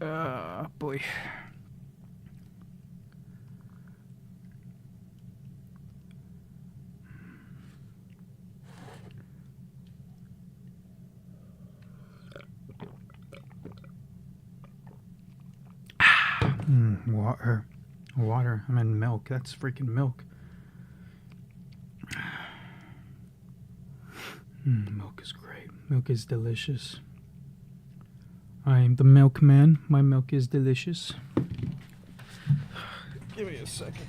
Boy. Water. Water. I mean milk. That's freaking milk. Milk is great. Milk is delicious. I am the milkman. My milk is delicious. Give me a second.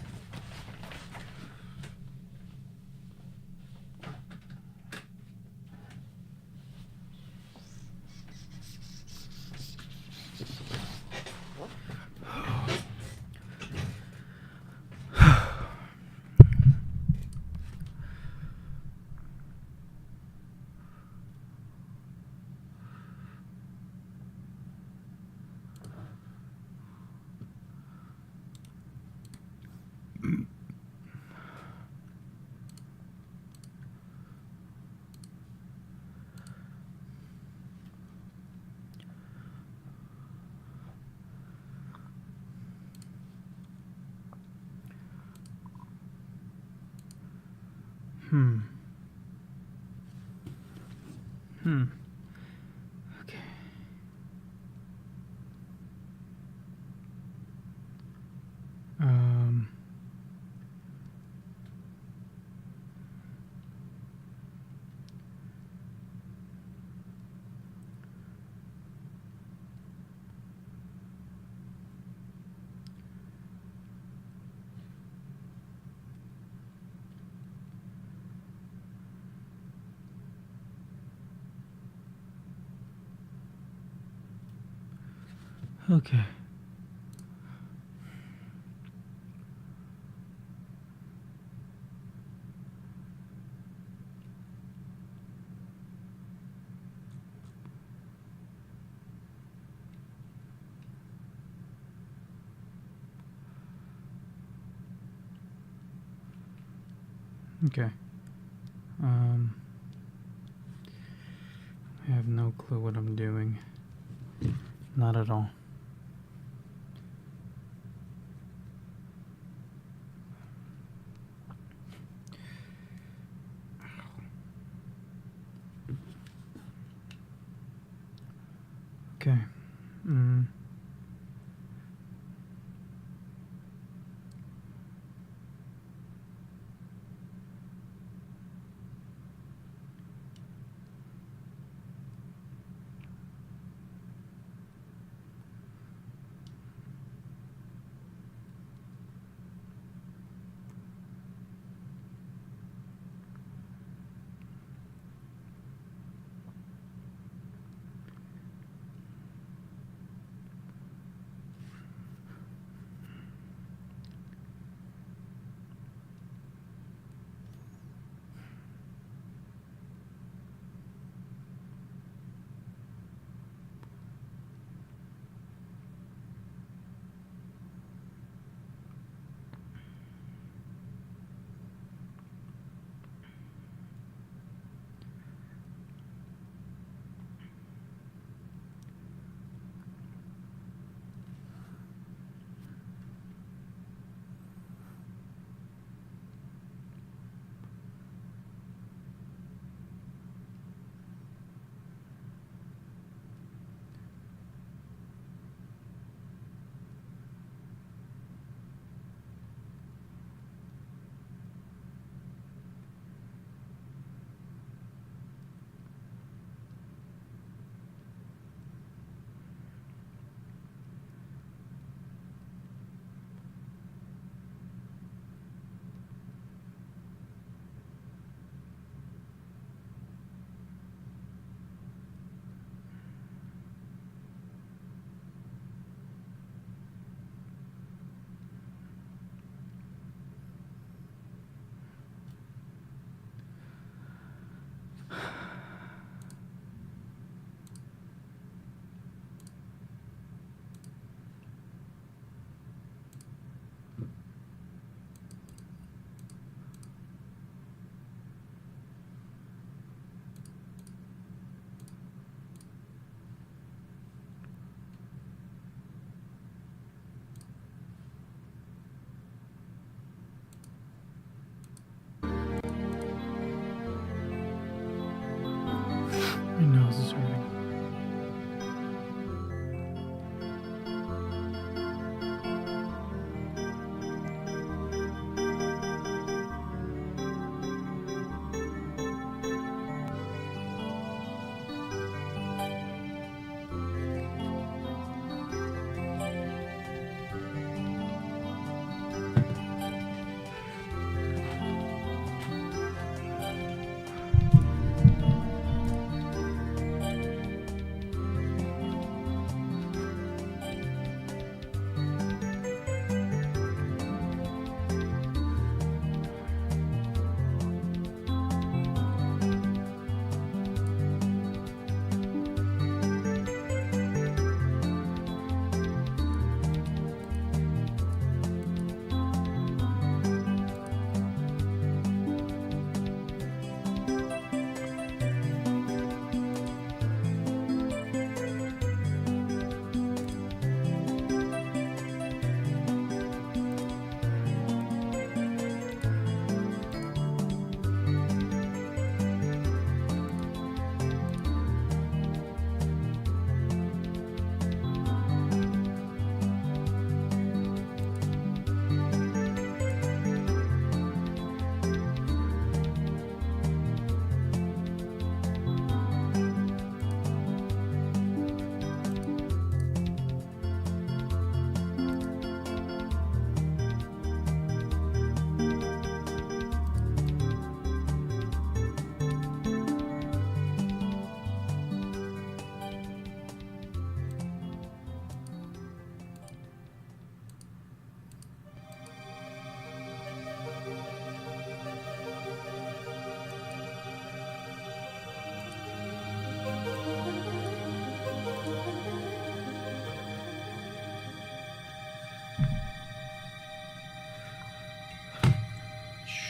Okay. Okay. Okay. I have no clue what I'm doing. Not at all. Okay.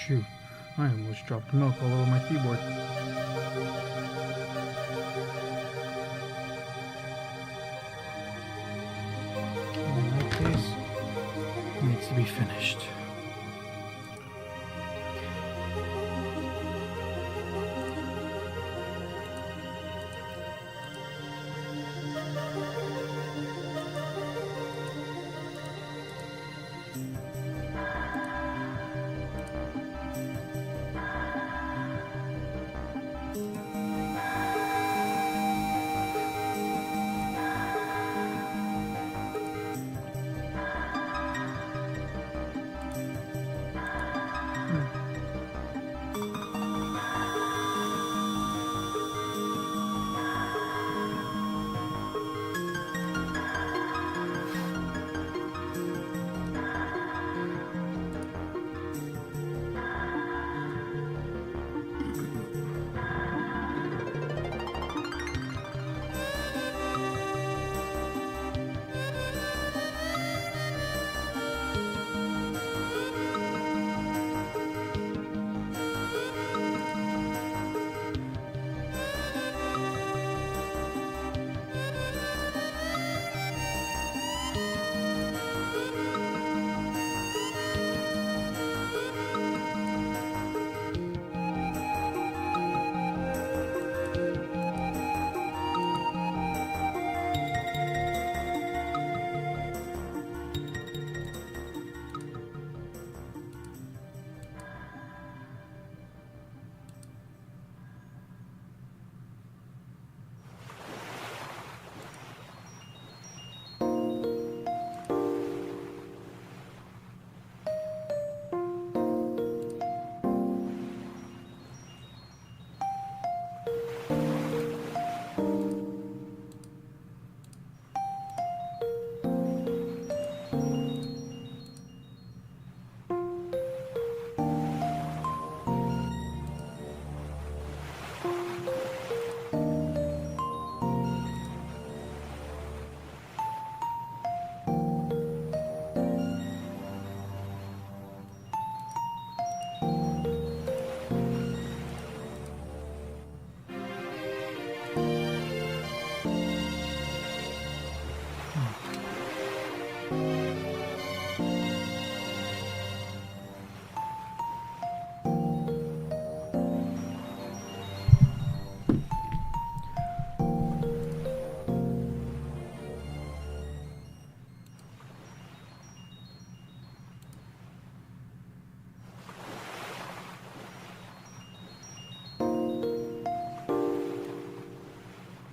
shoot. I almost dropped milk all over my keyboard. In that case, it needs to be finished.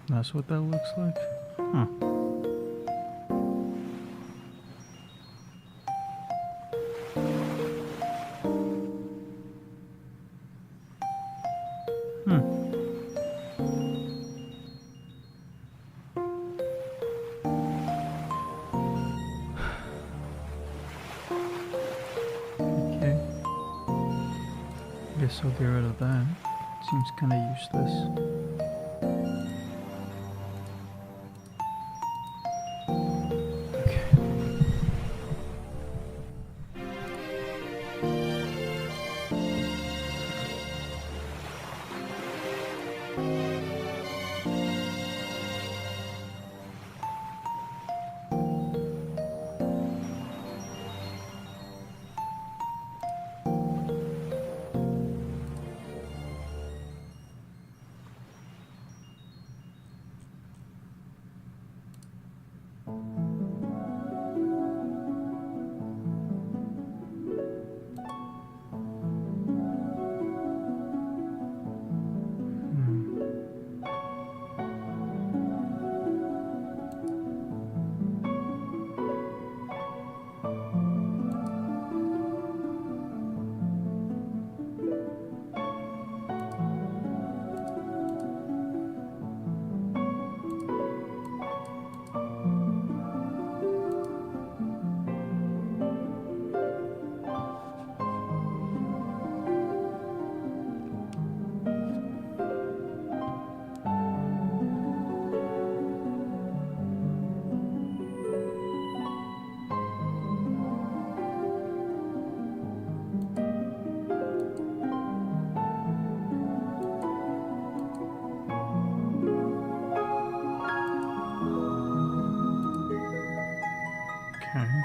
That's what that looks like? Huh. Okay. Guess I'll get rid of that. Seems kinda useless. Okay.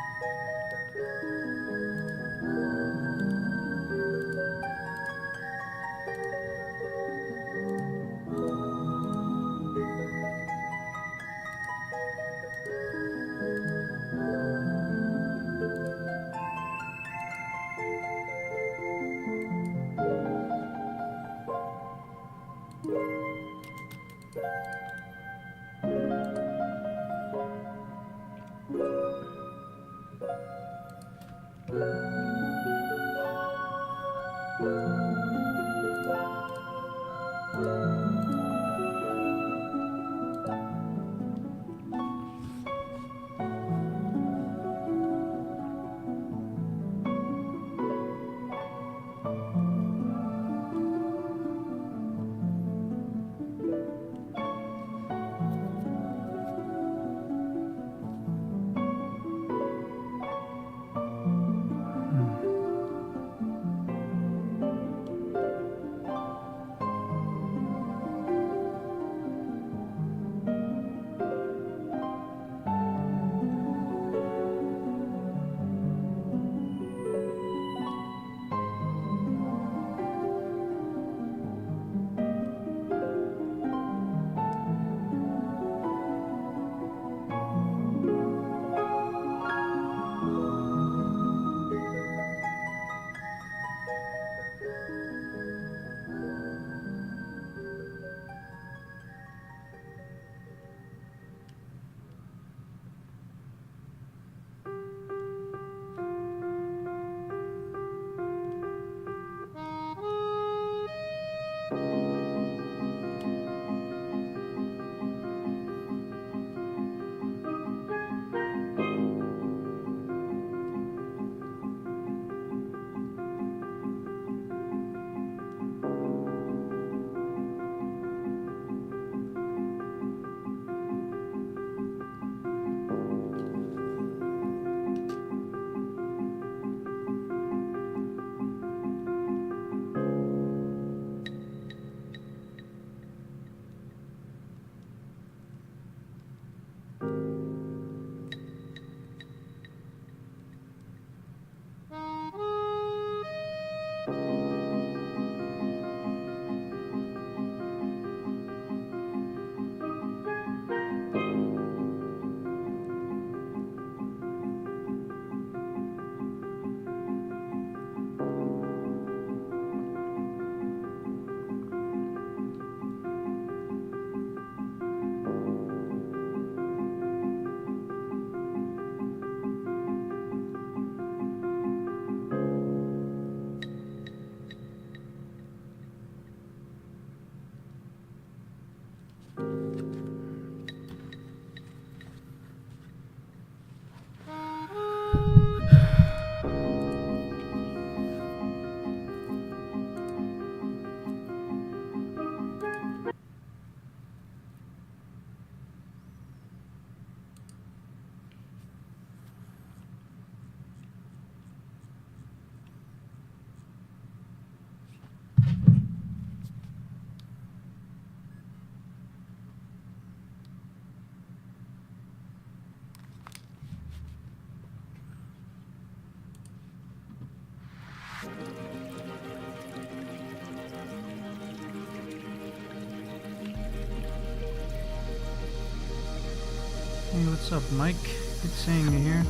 Hey, what's up, Mike? Good seeing you here.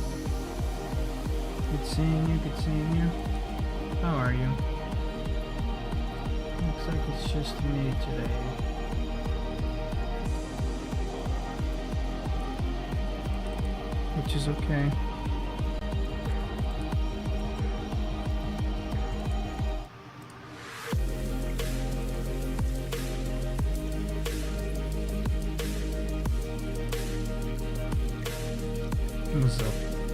Good seeing you, good seeing you. How are you? Looks like it's just me today. Which is okay. What's up?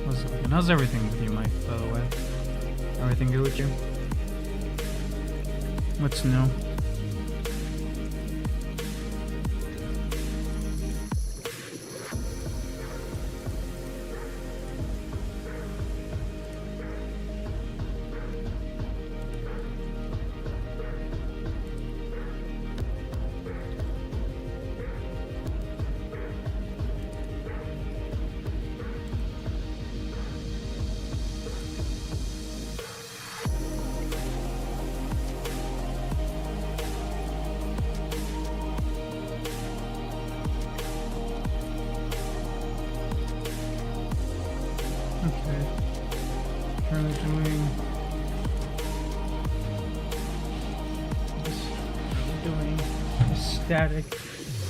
What's up? And how's everything with you, Mike, by the way? Everything good with you? What's new? Okay. Currently doing. Doing static.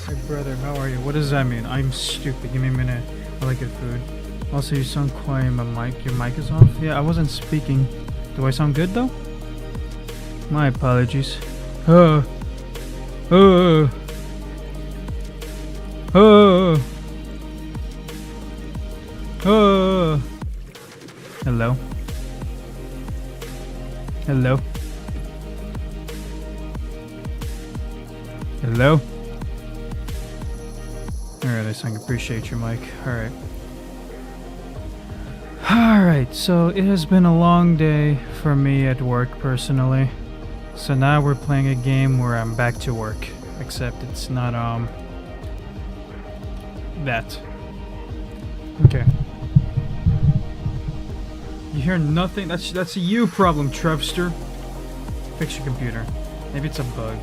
Hey brother, how are you? What does that mean? I'm stupid. Give me a minute. I like good food. Also, you sound quiet. My mic. Your mic is off. Yeah, I wasn't speaking. Do I sound good though? My apologies. Oh. Oh. Oh. Oh. Hello. Hello. Hello. Alright, I sang appreciate your mic. Alright. Alright, so it has been a long day for me at work personally. So now we're playing a game where I'm back to work. Except it's not, that. Okay. You hear nothing? That's a you problem, Trevster. Fix your computer. Maybe it's a bug.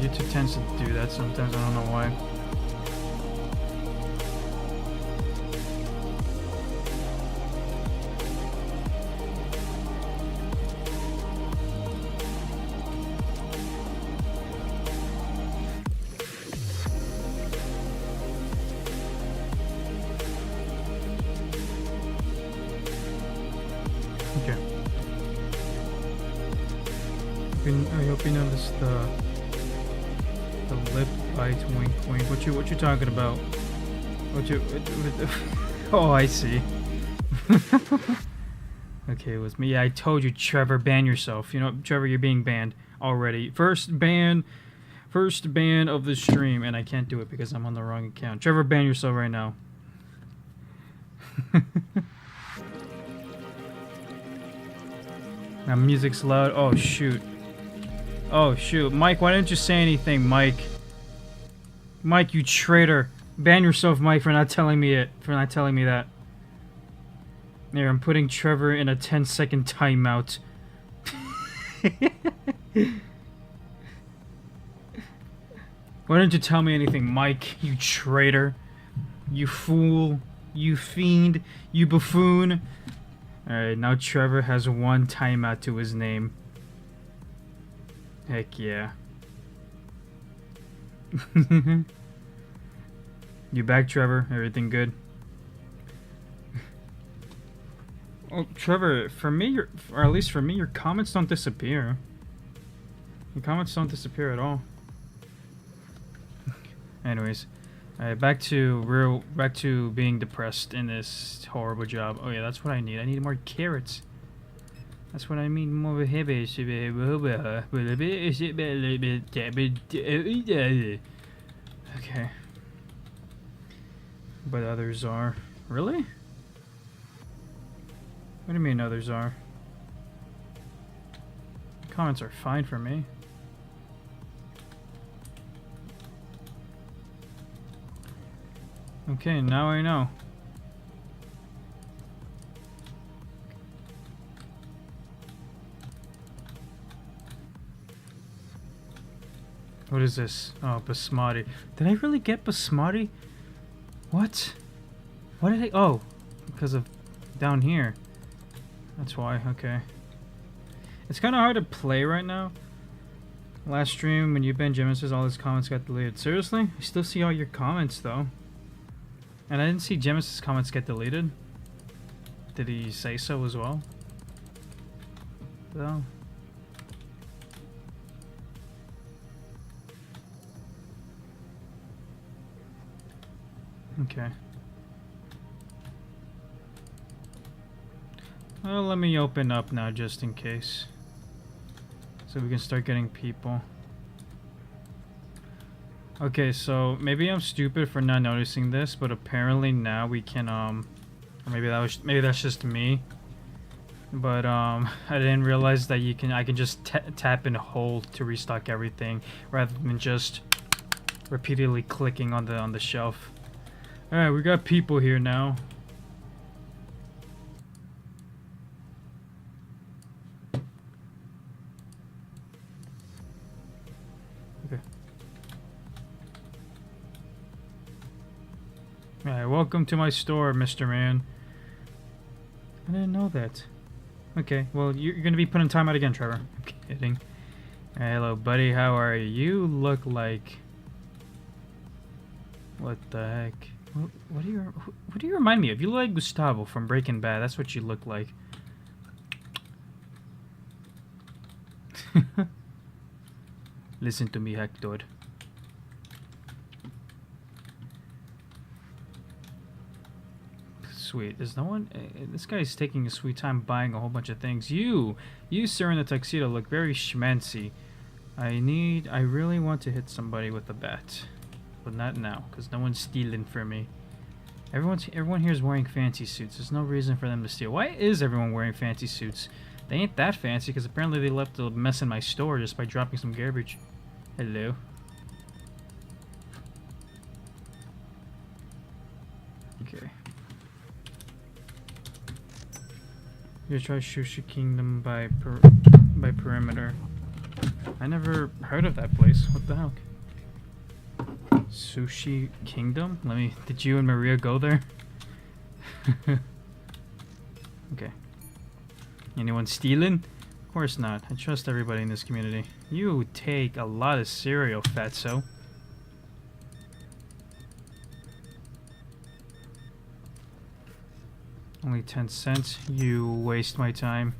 YouTube tends to do that sometimes, I don't know why. Okay. I hope you noticed the lip bite wink wink. What you talking about? Oh, I see. Okay, it was me. Yeah, I told you, Trevor, ban yourself. You know, Trevor, you're being banned already. First ban of the stream, and I can't do it because I'm on the wrong account. Trevor, ban yourself right now. Now music's loud. Oh shoot. Oh shoot. Mike, why didn't you say anything, Mike? Mike, you traitor. Ban yourself, Mike, for not telling me it. For not telling me that. There, I'm putting Trevor in a 10-second timeout. Why didn't you tell me anything, Mike? You traitor. You fool. You fiend. You buffoon. Alright, now Trevor has one timeout to his name. Heck yeah. You back, Trevor? Everything good? Oh, Trevor, for me, or at least for me, your comments don't disappear. Your comments don't disappear at all. Anyways, alright, back to being depressed in this horrible job. Oh yeah, that's what I need. I need more carrots. That's what I mean. More okay. But others are. Really? What do you mean others are? Comments are fine for me. Okay, now I know. What is this? Oh, basmati. Did I really get basmati? What? What did I... Oh, because of down here. That's why, okay. It's kind of hard to play right now. Last stream, when you banned Jim says all his comments got deleted. Seriously? I still see all your comments, though. And I didn't see Gemis's comments get deleted. Did he say so as well? Though? Okay. Well, let me open up now just in case. So we can start getting people. Okay, so maybe I'm stupid for not noticing this, but apparently now we can or maybe that's just me. But I didn't realize that I can just tap and hold to restock everything rather than just repeatedly clicking on the shelf. All right, we got people here now. Okay. All right, welcome to my store, Mr. Man. I didn't know that. Okay, well, you're gonna be putting time out again, Trevor. I'm kidding. Hey, hello, buddy. How are you? You look like... What the heck? What do you remind me of? You look like Gustavo from Breaking Bad. That's what you look like. Listen to me, Hector. Sweet. There's no one... this guy's taking a sweet time buying a whole bunch of things. You, sir, in the tuxedo look very schmancy. I really want to hit somebody with a bat. But not now, because no one's stealing from me. Everyone here is wearing fancy suits. There's no reason for them to steal. Why is everyone wearing fancy suits? They ain't that fancy, because apparently they left a mess in my store just by dropping some garbage. Hello. Okay. You try Sushi Kingdom by perimeter. I never heard of that place. What the heck? Sushi Kingdom? Did you and Maria go there? Okay. Anyone stealing? Of course not. I trust everybody in this community. You take a lot of cereal, fatso. Only 10 cents. You waste my time.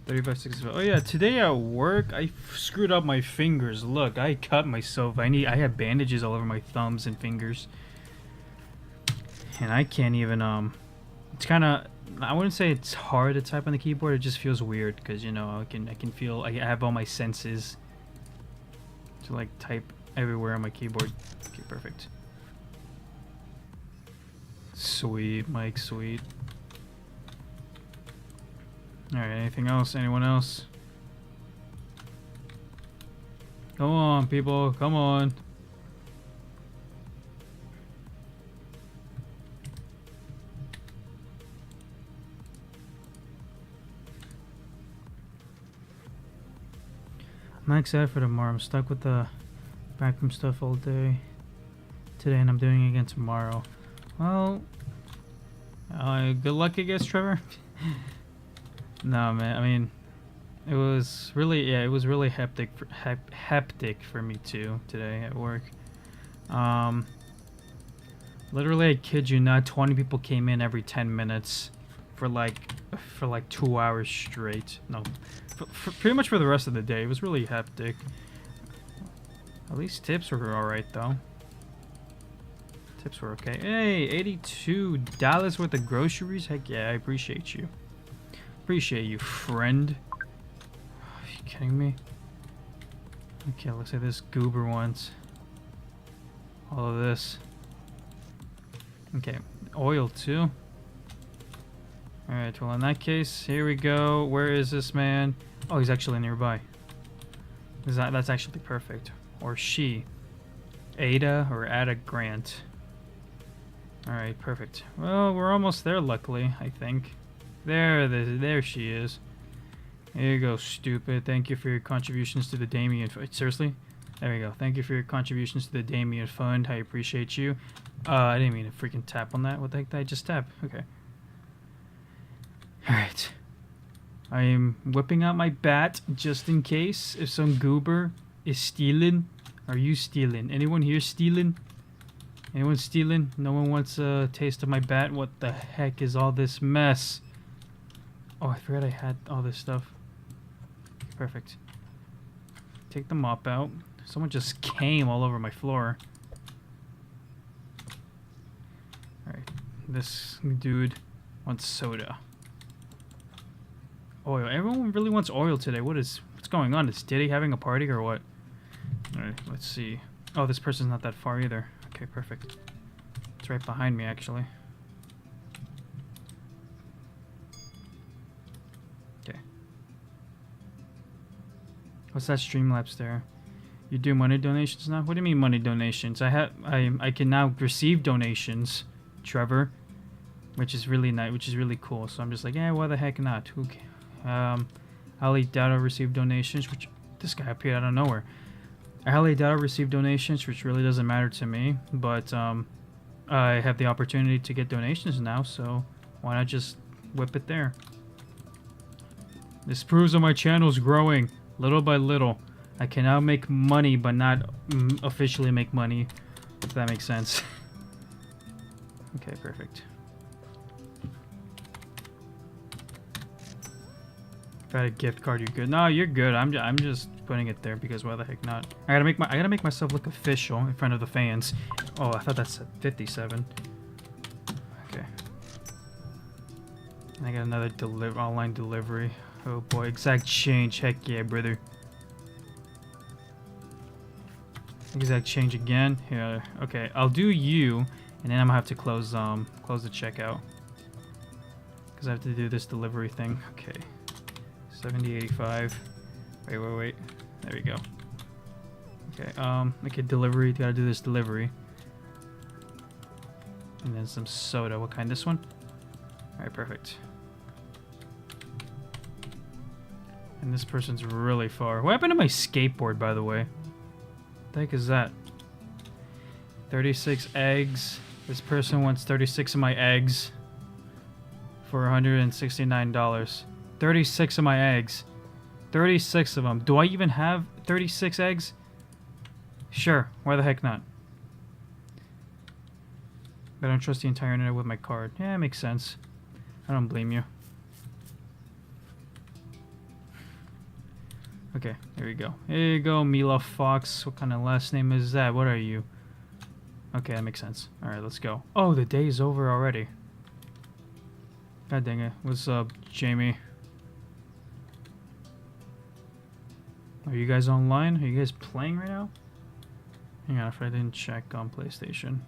$35.65. Oh yeah, today at work I screwed up my fingers. Look, I cut myself. I have bandages all over my thumbs and fingers, and I can't even it's kind of, I wouldn't say it's hard to type on the keyboard. It just feels weird because, you know, I can feel, I have all my senses to like type everywhere on my keyboard. Okay, perfect. Sweet, Mike, sweet. Alright, anything else? Anyone else? Come on, people, come on. I'm not excited for tomorrow. I'm stuck with the backroom stuff all day today, and I'm doing it again tomorrow. Well, good luck, I guess, Trevor. No, man. I mean, it was really, yeah, it was really hectic for me too today at work. Literally, I kid you not, 20 people came in every 10 minutes for like 2 hours straight. No, for pretty much for the rest of the day. It was really hectic. At least tips were all right though. Tips were okay. Hey, $82 worth of groceries. Heck yeah, I appreciate you. Appreciate you, friend. Are you kidding me? Okay, looks like this goober wants all of this. Okay, oil too. Alright, well in that case, here we go. Where is this man? Oh, he's actually nearby. That's actually perfect. Or she. Ada or Ada Grant. Alright, perfect. Well, we're almost there, luckily, I think. There she is. Here you go, stupid. Thank you for your contributions to the Damien Fund. Seriously? There we go. Thank you for your contributions to the Damien Fund. I appreciate you. I didn't mean to freaking tap on that. What the heck did I just tap? Okay. Alright. I am whipping out my bat just in case if some goober is stealing. Are you stealing? Anyone here stealing? Anyone stealing? No one wants a taste of my bat? What the heck is all this mess? Oh, I forgot I had all this stuff. Perfect. Take the mop out. Someone just came all over my floor. Alright. This dude wants soda. Oil. Everyone really wants oil today. What's going on? Is Diddy having a party or what? Alright, let's see. Oh, this person's not that far either. Okay, perfect. It's right behind me, actually. Okay. What's that Streamlabs there? You do money donations now? What do you mean money donations? I can now receive donations, Trevor, which is really nice, which is really cool. So I'm just like, yeah, why the heck not? Who can? I'll eat that. I'll receive donations. Which this guy appeared out of nowhere. I highly doubt I'll receive donations, which really doesn't matter to me, but I have the opportunity to get donations now, so why not just whip it there? This proves that my channel's growing, little by little. I can now make money, but not officially make money, if that makes sense. Okay, perfect. If I had a gift card, you're good. No, you're good. I'm just putting it there because why the heck not? I gotta make myself look official in front of the fans. Oh, I thought that said 57. Okay. I got another online delivery. Oh boy, exact change. Heck yeah, brother. Exact change again. Yeah. Okay, I'll do you, and then I'm gonna have to close the checkout because I have to do this delivery thing. Okay. 70.85. Wait. There we go. Okay, make a delivery. Gotta do this delivery. And then some soda. What kind? This one? Alright, perfect. And this person's really far. What happened to my skateboard, by the way? What the heck is that? 36 eggs. This person wants 36 of my eggs for $169. 36 of my eggs. 36 of them. Do I even have 36 eggs? Sure. Why the heck not? I don't trust the entire internet with my card. Yeah, it makes sense. I don't blame you. Okay, there we go. There you go, Mila Fox. What kind of last name is that? What are you? Okay, that makes sense. Alright, let's go. Oh, the day is over already. God dang it. What's up, Jamie? Are you guys online? Are you guys playing right now? Hang on, if I didn't check on PlayStation.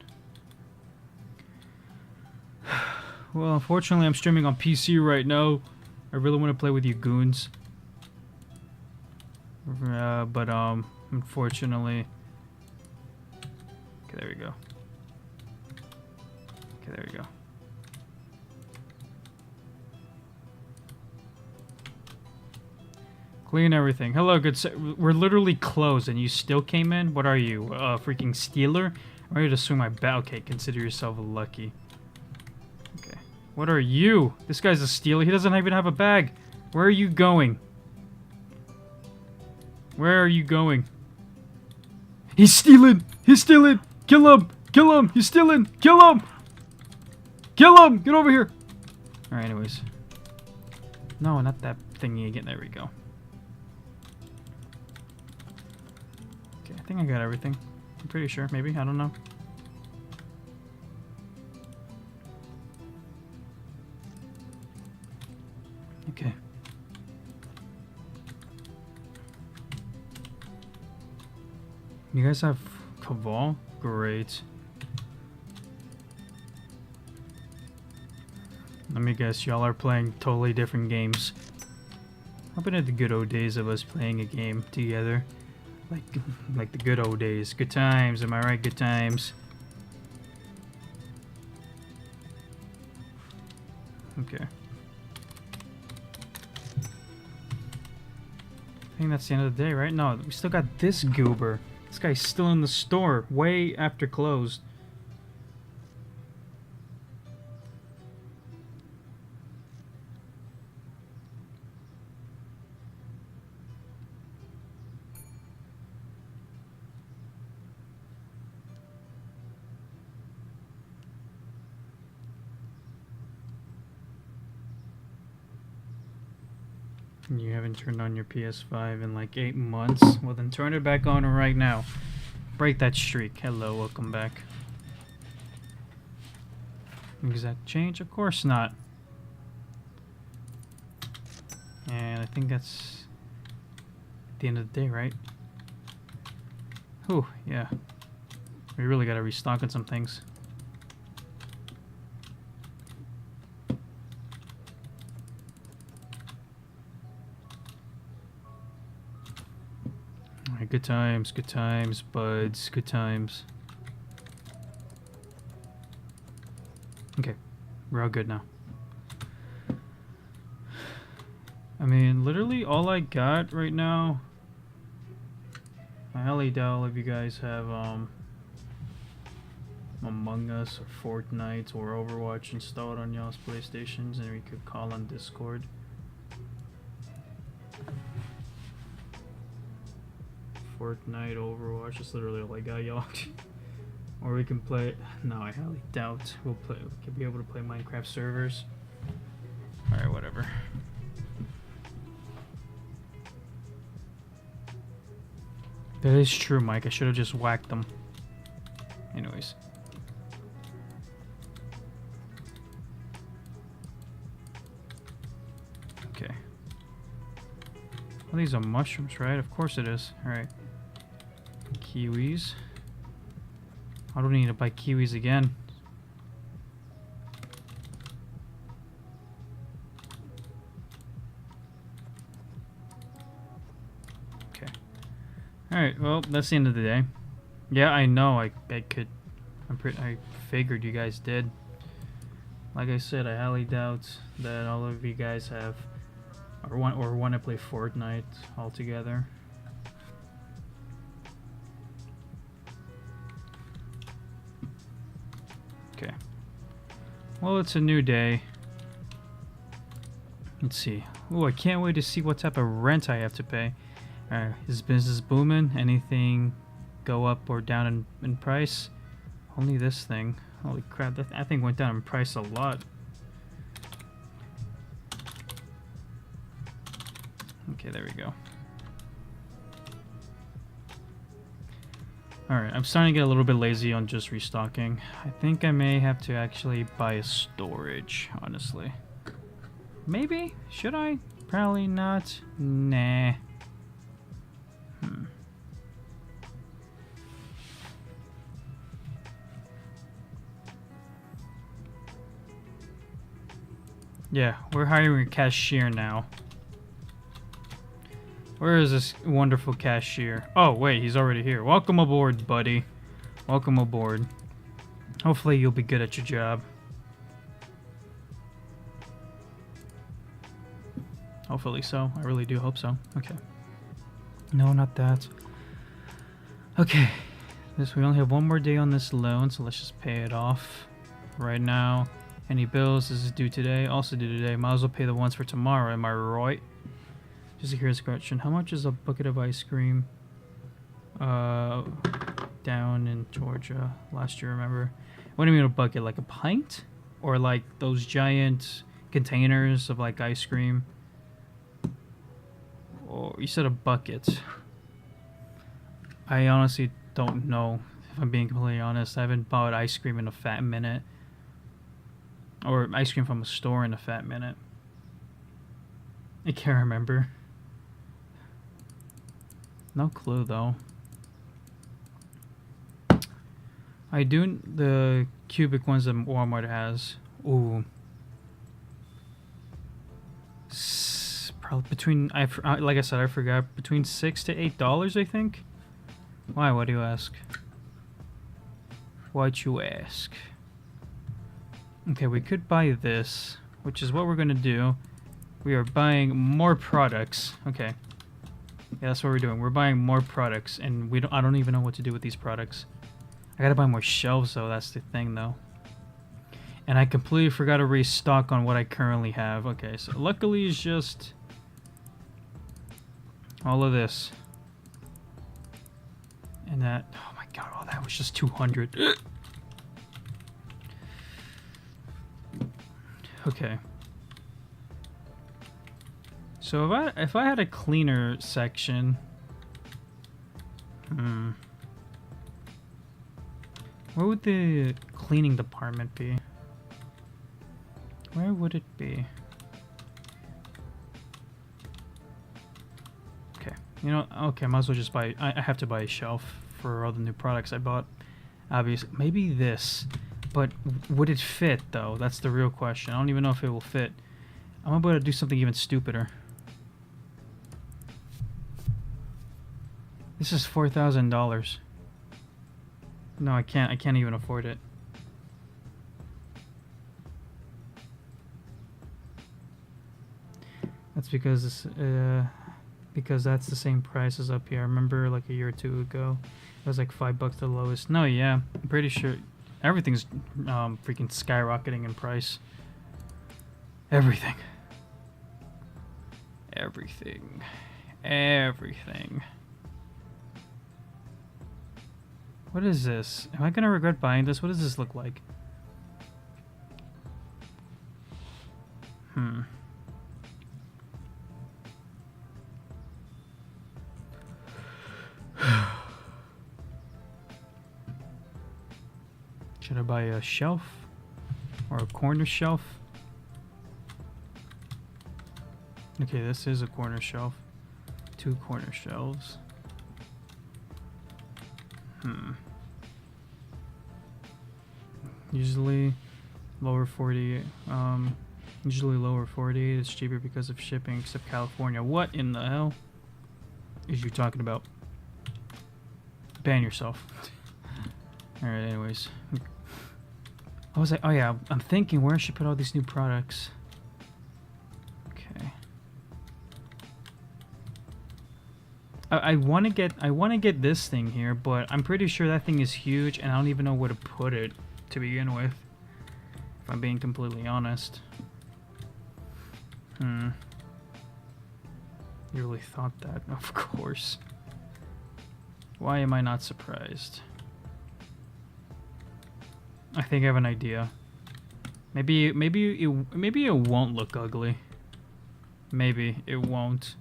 Well, unfortunately, I'm streaming on PC right now. I really want to play with you goons. But unfortunately... Okay, there we go. Okay, there we go. Clean everything. Hello, good we're literally closed and you still came in? What are you, freaking stealer? I'm ready to swing my bat. Okay, consider yourself lucky. Okay. What are you? This guy's a stealer. He doesn't even have a bag. Where are you going? Where are you going? He's stealing! He's stealing! Kill him! Kill him! He's stealing! Kill him! Kill him! Get over here! Alright, anyways. No, not that thingy again. There we go. Okay, I think I got everything. I'm pretty sure. Maybe. I don't know. Okay. You guys have Cabal? Great. Let me guess, y'all are playing totally different games. Hoping at the good old days of us playing a game together. Like the good old days. Good times, am I right? Good times. Okay. I think that's the end of the day, right? No, we still got this goober. This guy's still in the store, way after closed. You haven't turned on your PS5 in like 8 months? Well then turn it back on right now. Break that streak. Hello, welcome back. Exact change? Of course not. And I think that's the end of the day, right? Whew, yeah. We really gotta restock on some things. Good times, buds, good times. Okay, we're all good now. I mean, literally all I got right now I highly doubt all of you guys have Among Us or Fortnite or Overwatch installed on y'all's PlayStations, and we could call on Discord. Fortnite, Overwatch, it's literally all I got, y'all. Or we can play. No, I highly doubt we could be able to play Minecraft servers. Alright, whatever. That is true, Mike. I should have just whacked them. Anyways. Okay. Well, these are mushrooms, right? Of course it is. Alright. Kiwis. I don't need to buy kiwis again. Okay. Alright, well, that's the end of the day. Yeah, I know, I figured you guys did. Like I said, I highly doubt that all of you guys have or want to play Fortnite all together. Okay. Well, it's a new day. Let's see. Oh, I can't wait to see what type of rent I have to pay. Is business booming? Anything go up or down in price? Only this thing. Holy crap, that thing went down in price a lot. Okay, there we go. Alright, I'm starting to get a little bit lazy on just restocking. I think I may have to actually buy a storage, honestly. Maybe? Should I? Probably not. Nah. Yeah, we're hiring a cashier now. Where is this wonderful cashier? Oh, wait, he's already here. Welcome aboard, buddy. Welcome aboard. Hopefully you'll be good at your job. Hopefully so. I really do hope so. Okay. No, not that. Okay. We only have one more day on this loan, so let's just pay it off right now. Any bills? This is due today. Also due today. Might as well pay the ones for tomorrow. Am I right? Just here's a question. How much is a bucket of ice cream? Down in Georgia last year. Remember? What do you mean a bucket? Like a pint, or like those giant containers of like ice cream? Or you said a bucket. I honestly don't know. If I'm being completely honest, I haven't bought ice cream in a fat minute. Or ice cream from a store in a fat minute. I can't remember. No clue though. I do the cubic ones that Walmart has. Ooh. Probably between like I said, I forgot, between $6 to $8, I think. Why? What do you ask? What you ask? Okay, we could buy this, which is what we're gonna do. We are buying more products. Okay. Yeah, that's what we're doing. We're buying more products, and I don't even know what to do with these products. I gotta buy more shelves, though. That's the thing, though. And I completely forgot to restock on what I currently have. Okay, so luckily it's just all of this. And that, oh my god, oh, that was just 200. Okay. So if I had a cleaner section, where would the cleaning department be? Where would it be? Okay, you know, okay, might as well just buy. I have to buy a shelf for all the new products I bought. Obviously, maybe this, but would it fit though? That's the real question. I don't even know if it will fit. I'm about to do something even stupider. This is $4,000. No, I can't. I can't even afford it. That's because this, because that's the same price as up here. I remember like a year or two ago, it was like $5 the lowest. No, yeah, I'm pretty sure everything's freaking skyrocketing in price. Everything. Everything. Everything. What is this? Am I gonna regret buying this? What does this look like? Should I buy a shelf? Or a corner shelf? Okay, this is a corner shelf. 2 corner shelves. Usually lower 40. Usually lower 48 is cheaper because of shipping, except California. What in the hell is you talking about? Ban yourself. Alright, anyways. I was like, oh yeah, I'm thinking where I should put all these new products. Okay. I want to get this thing here, but I'm pretty sure that thing is huge, and I don't even know where to put it to begin with. If I'm being completely honest. You really thought that? Of course. Why am I not surprised? I think I have an idea. Maybe it won't look ugly. Maybe it won't.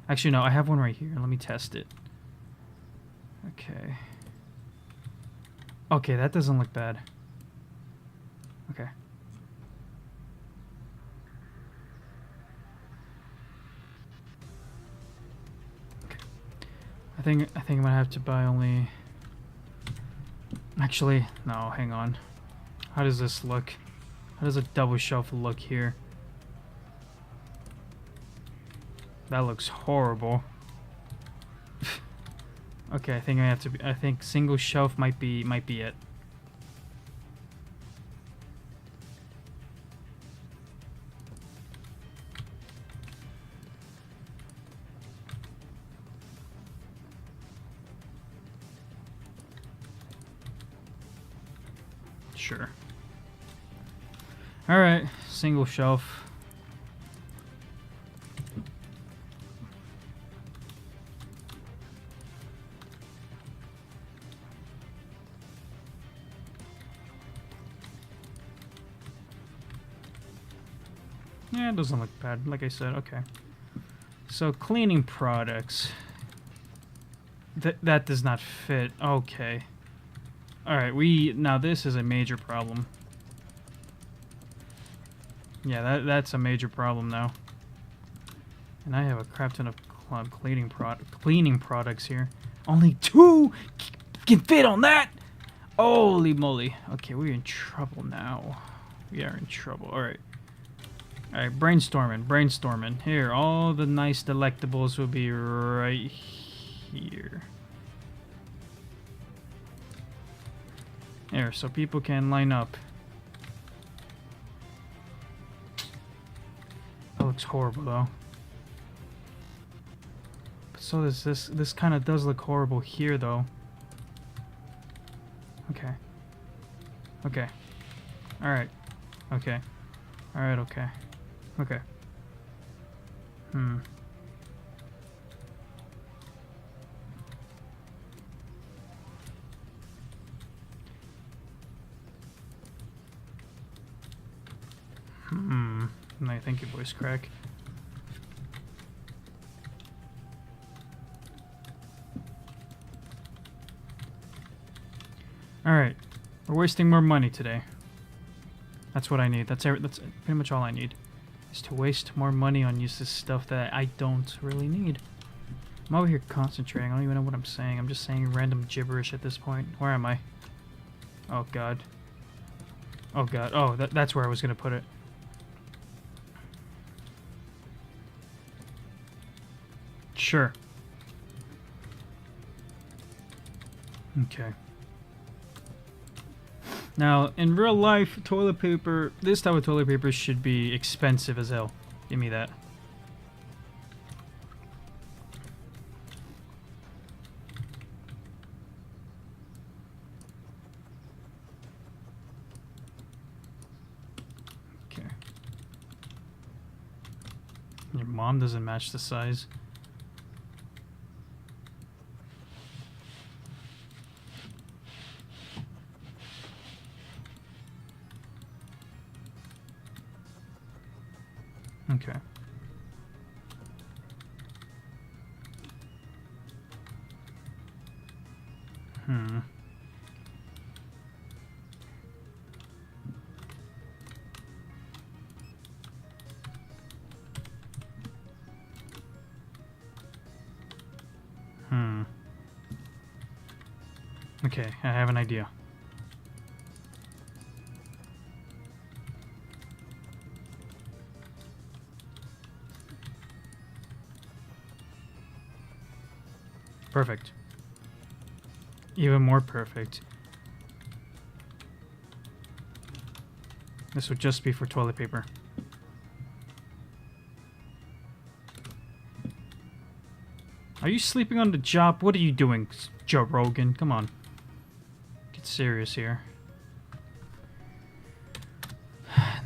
Actually, no, I have one right here. Let me test it. Okay. Okay, that doesn't look bad. Okay. I think I'm gonna have to buy only. Actually, no, hang on. How does this look? How does a double shelf look here? That looks horrible. Okay, I think I have to. I think single shelf might be it. Sure. All right, single shelf. Yeah, it doesn't look bad, like I said. Okay. So cleaning products. That does not fit. Okay. All right, now this is a major problem. Yeah, that's a major problem now. And I have a crap ton of cleaning products here. Only 2 can fit on that. Holy moly. Okay, we're in trouble now. We are in trouble. All right. All right, brainstorming. Here, all the nice delectables will be right here. There, so people can line up. That looks horrible, though. But so does this. This kind of does look horrible here, though. Okay. Okay. All right. Okay. All right. Okay. Okay. No, thank you, voice crack. Alright. We're wasting more money today. That's what I need. That's pretty much all I need. Is to waste more money on useless stuff that I don't really need. I'm over here concentrating. I don't even know what I'm saying. I'm just saying random gibberish at this point. Where am I? Oh, God. Oh, God. Oh, that's where I was going to put it. Sure. Okay. Now, in real life, toilet paper, this type of toilet paper should be expensive as hell. Give me that. Your mom doesn't match the size. Okay. Hmm. Okay, I have an idea. Perfect. Even more perfect. This would just be for toilet paper. Are you sleeping on the job? What are you doing, Joe Rogan? Come on. Get serious here.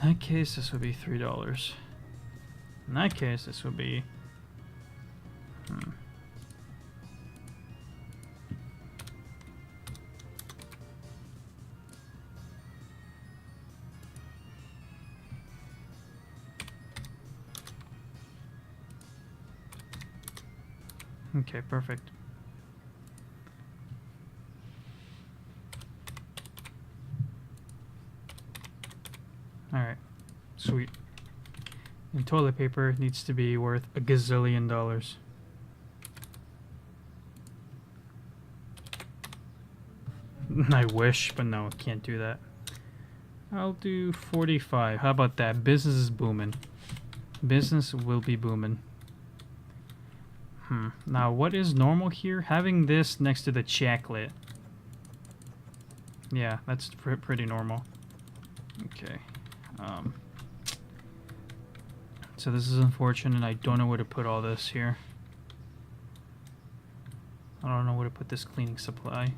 In that case, this would be $3. In that case, this would be... Okay, perfect. Alright, sweet. And toilet paper needs to be worth $1 gazillion. I wish, but no, can't do that. I'll do 45. How about that? Business is booming. Business will be booming. Now, what is normal here? Having this next to the chocolate. Yeah, that's pretty normal. Okay. So this is unfortunate. I don't know where to put all this here. I don't know where to put this cleaning supply.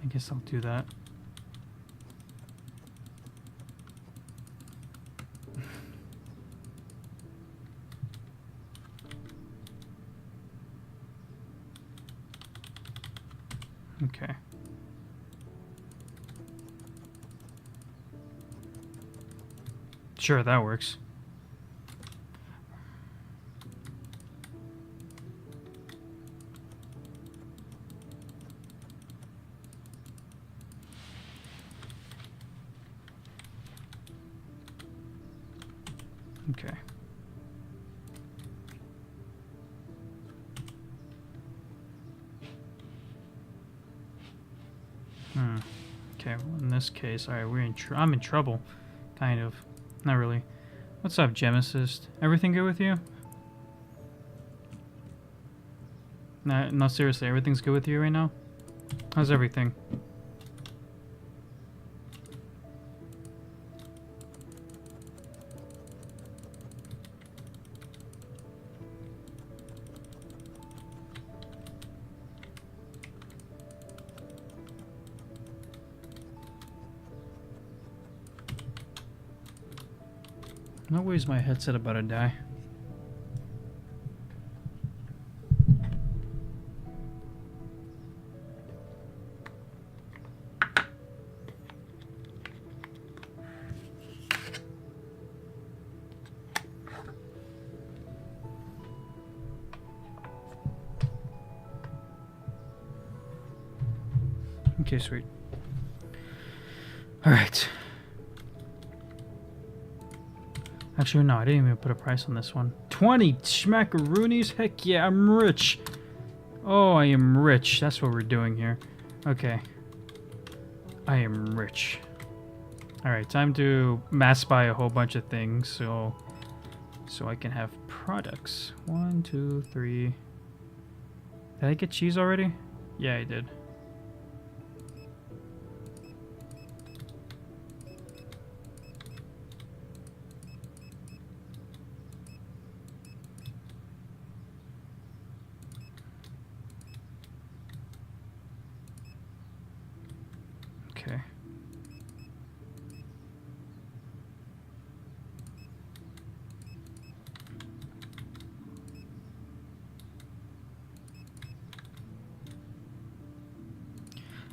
I guess I'll do that. Okay. Sure, that works. Okay. Okay, well, in this case, alright, I'm in trouble. Kind of. Not really. What's up, Gemicist? Everything good with you? Nah, no, seriously, everything's good with you right now? How's everything? No ways my headset about to die. Okay, sweet. Alright. Actually, no, I didn't even put a price on this one. 20 schmackaroonies? Heck yeah, I'm rich. Oh, I am rich. That's what we're doing here. Okay. I am rich. Alright, time to mass buy a whole bunch of things so I can have products. 1, 2, 3. Did I get cheese already? Yeah, I did. Okay.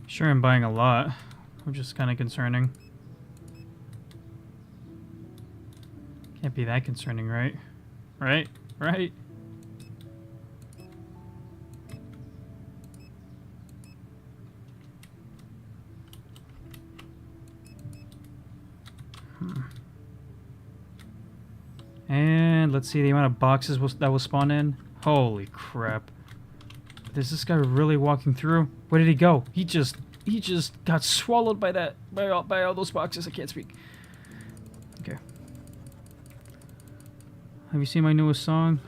Sure, I'm buying a lot, which is kind of concerning. Can't be that concerning, right? Right? Right? And let's see the amount of boxes that will spawn in. Holy crap. Is this guy really walking through? Where did he go? He just got swallowed by that by all those boxes. I can't speak. Okay. Have you seen my newest song?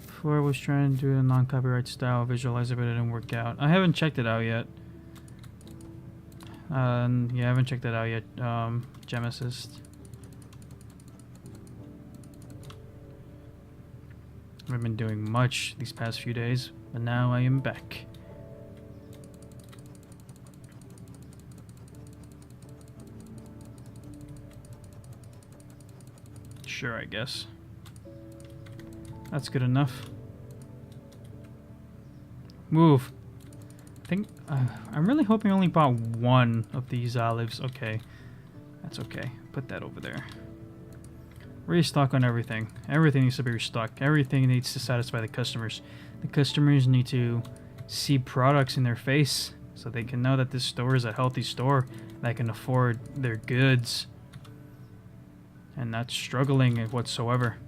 Before I was trying to do a non-copyright style visualizer, but it didn't work out. I haven't checked it out yet. Yeah, I haven't checked that out yet. Gem Assist. I haven't been doing much these past few days, but now I am back. Sure, I guess. That's good enough. Move. I think I'm really hoping I only bought one of these olives. Okay, that's okay. Put that over there. Restock on everything. Everything needs to be restocked. Everything needs to satisfy the customers. The customers need to see products in their face so they can know that this store is a healthy store that can afford their goods and not struggling whatsoever.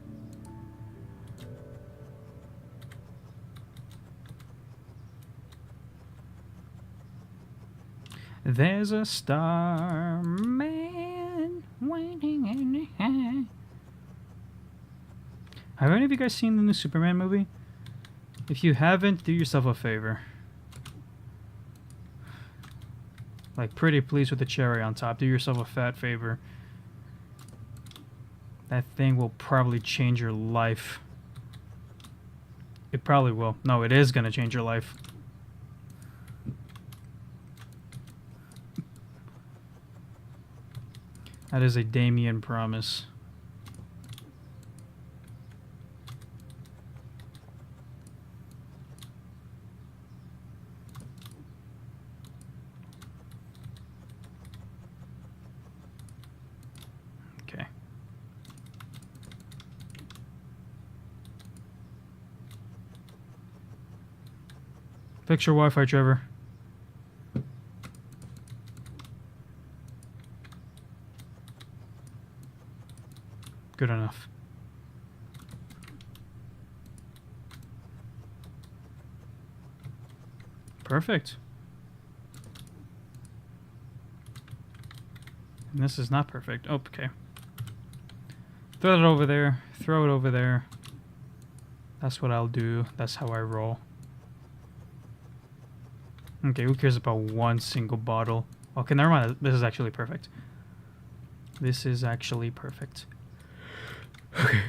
There's a star man waiting in the hand. Have any of you guys seen the new Superman movie? If you haven't, do yourself a favor. Like, pretty please with the cherry on top. Do yourself a fat favor. That thing will probably change your life. It probably will. No, it is going to change your life. That is a Damien promise. Okay. Fix your Wi-Fi, Trevor. Good enough. Perfect. And this is not perfect. Oh, okay. Throw it over there. Throw it over there. That's what I'll do. That's how I roll. Okay, who cares about one single bottle? Okay, never mind. This is actually perfect. This is actually perfect. Okay.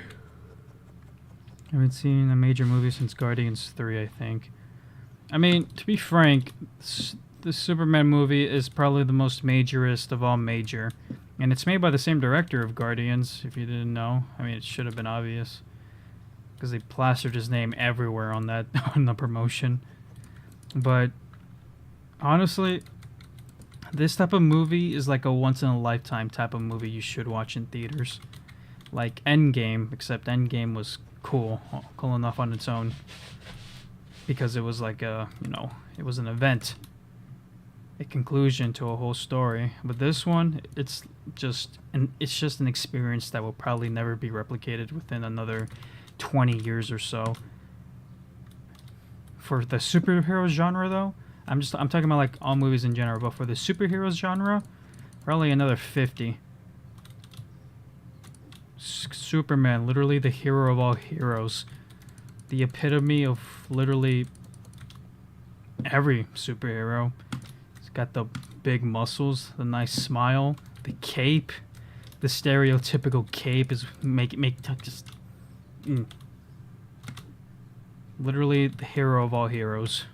I haven't seen a major movie since Guardians 3, I think. I mean, to be frank, the Superman movie is probably the most majorist of all major. And it's made by the same director of Guardians, if you didn't know. I mean, it should have been obvious. Because they plastered his name everywhere on that on the promotion. But honestly, this type of movie is like a once-in-a-lifetime type of movie you should watch in theaters. Like Endgame, except Endgame was cool enough on its own. Because it was like a, you know, it was an event. A conclusion to a whole story. But this one, it's just an experience that will probably never be replicated within another 20 years or so. For the superhero genre though, I'm talking about like all movies in general, but for the superheroes genre, probably another 50. Superman, literally the hero of all heroes. The epitome of literally every superhero. He's got the big muscles, the nice smile, the cape. The stereotypical cape is just literally the hero of all heroes.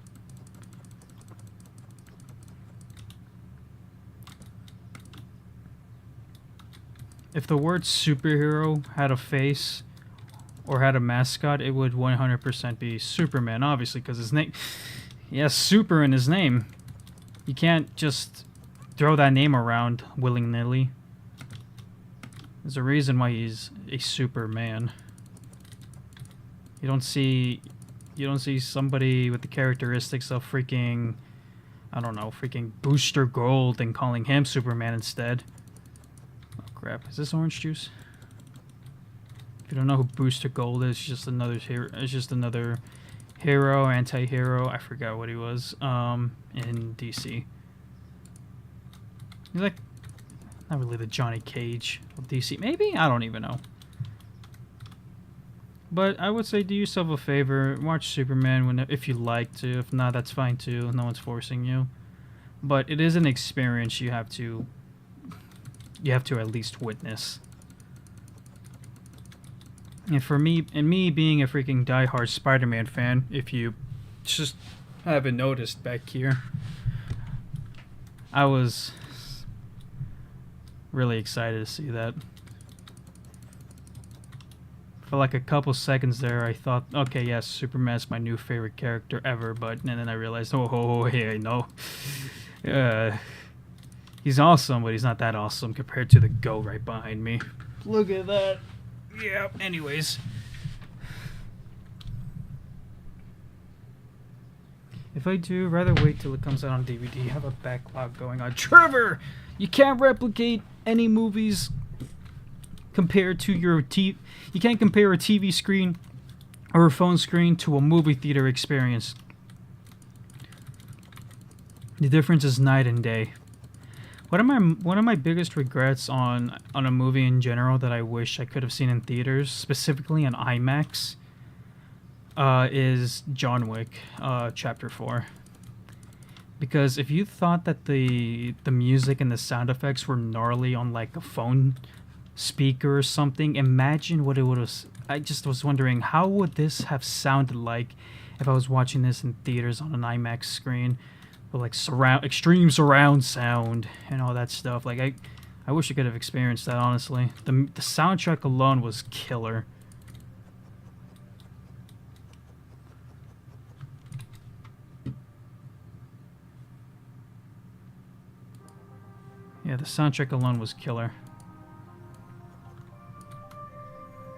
If the word superhero had a face or had a mascot, it would 100% be Superman, obviously, because his name... He has super in his name. You can't just throw that name around willy-nilly. There's a reason why he's a Superman. You don't see somebody with the characteristics of freaking, I don't know, freaking Booster Gold and calling him Superman instead. Oh crap, is this orange juice? If you don't know who Booster Gold is, it's just another hero. It's just another hero, anti-hero. I forgot what he was. In DC. He's like not really the Johnny Cage of DC. Maybe? I don't even know. But I would say do yourself a favor. Watch Superman if you like to. If not, that's fine too. No one's forcing you. But it is an experience you have to at least witness. And for me, being a freaking diehard Spider-Man fan, if you just haven't noticed back here, I was really excited to see that. For like a couple seconds there, I thought, okay, yes, Superman's my new favorite character ever, and then I realized, oh, hey, no. He's awesome, but he's not that awesome compared to the GOAT right behind me. Look at that. Yeah, anyways. If I do, rather wait till it comes out on DVD. Have a backlog going on. Trevor! You can't replicate any movies compared to your TV. You can't compare a TV screen or a phone screen to a movie theater experience. The difference is night and day. One of my biggest regrets on a movie in general that I wish I could have seen in theaters, specifically in IMAX, is John Wick, Chapter 4. Because if you thought that the music and the sound effects were gnarly on like a phone speaker or something, imagine what it would have... I just was wondering, how would this have sounded like if I was watching this in theaters on an IMAX screen? With like extreme surround sound and all that stuff. Like I wish I could have experienced that, honestly. The soundtrack alone was killer. Yeah, the soundtrack alone was killer.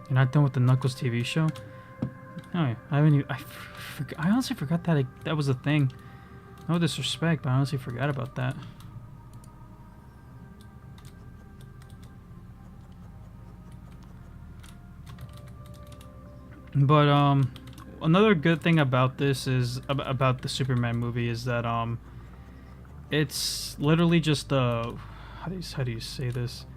You're not done with the Knuckles TV show? Oh, yeah, I haven't even... I honestly forgot that was a thing. No disrespect, but I honestly forgot about that. But another good thing about this is about the Superman movie is that it's literally just a how do you say this?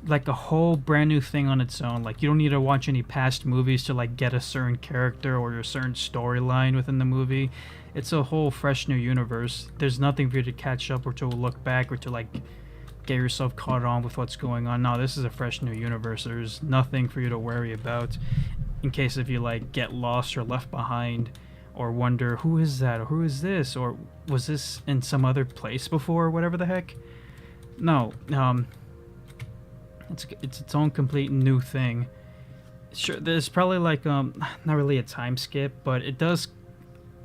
Like a whole brand new thing on its own. Like you don't need to watch any past movies to like get a certain character or a certain storyline within the movie. It's a whole fresh new universe. There's nothing for you to catch up or to look back or to like get yourself caught on with what's going on. No, this is a fresh new universe. There's nothing for you to worry about in case if you like get lost or left behind or wonder who is that or who is this or was this in some other place before or whatever the heck. No, it's its own complete new thing. Sure, there's probably like not really a time skip, but it does,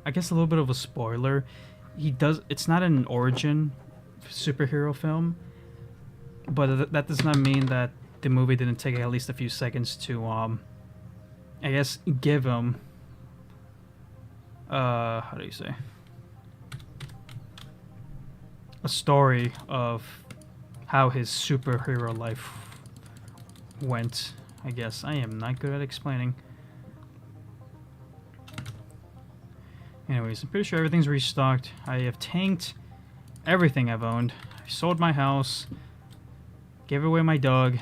I guess, a little bit of a spoiler. It's not an origin superhero film, but that does not mean that the movie didn't take at least a few seconds to I guess give him how do you say, a story of how his superhero life went. I guess I am not good at explaining. Anyways, I'm pretty sure everything's restocked. I have tanked everything I've owned. I sold my house, gave away my dog,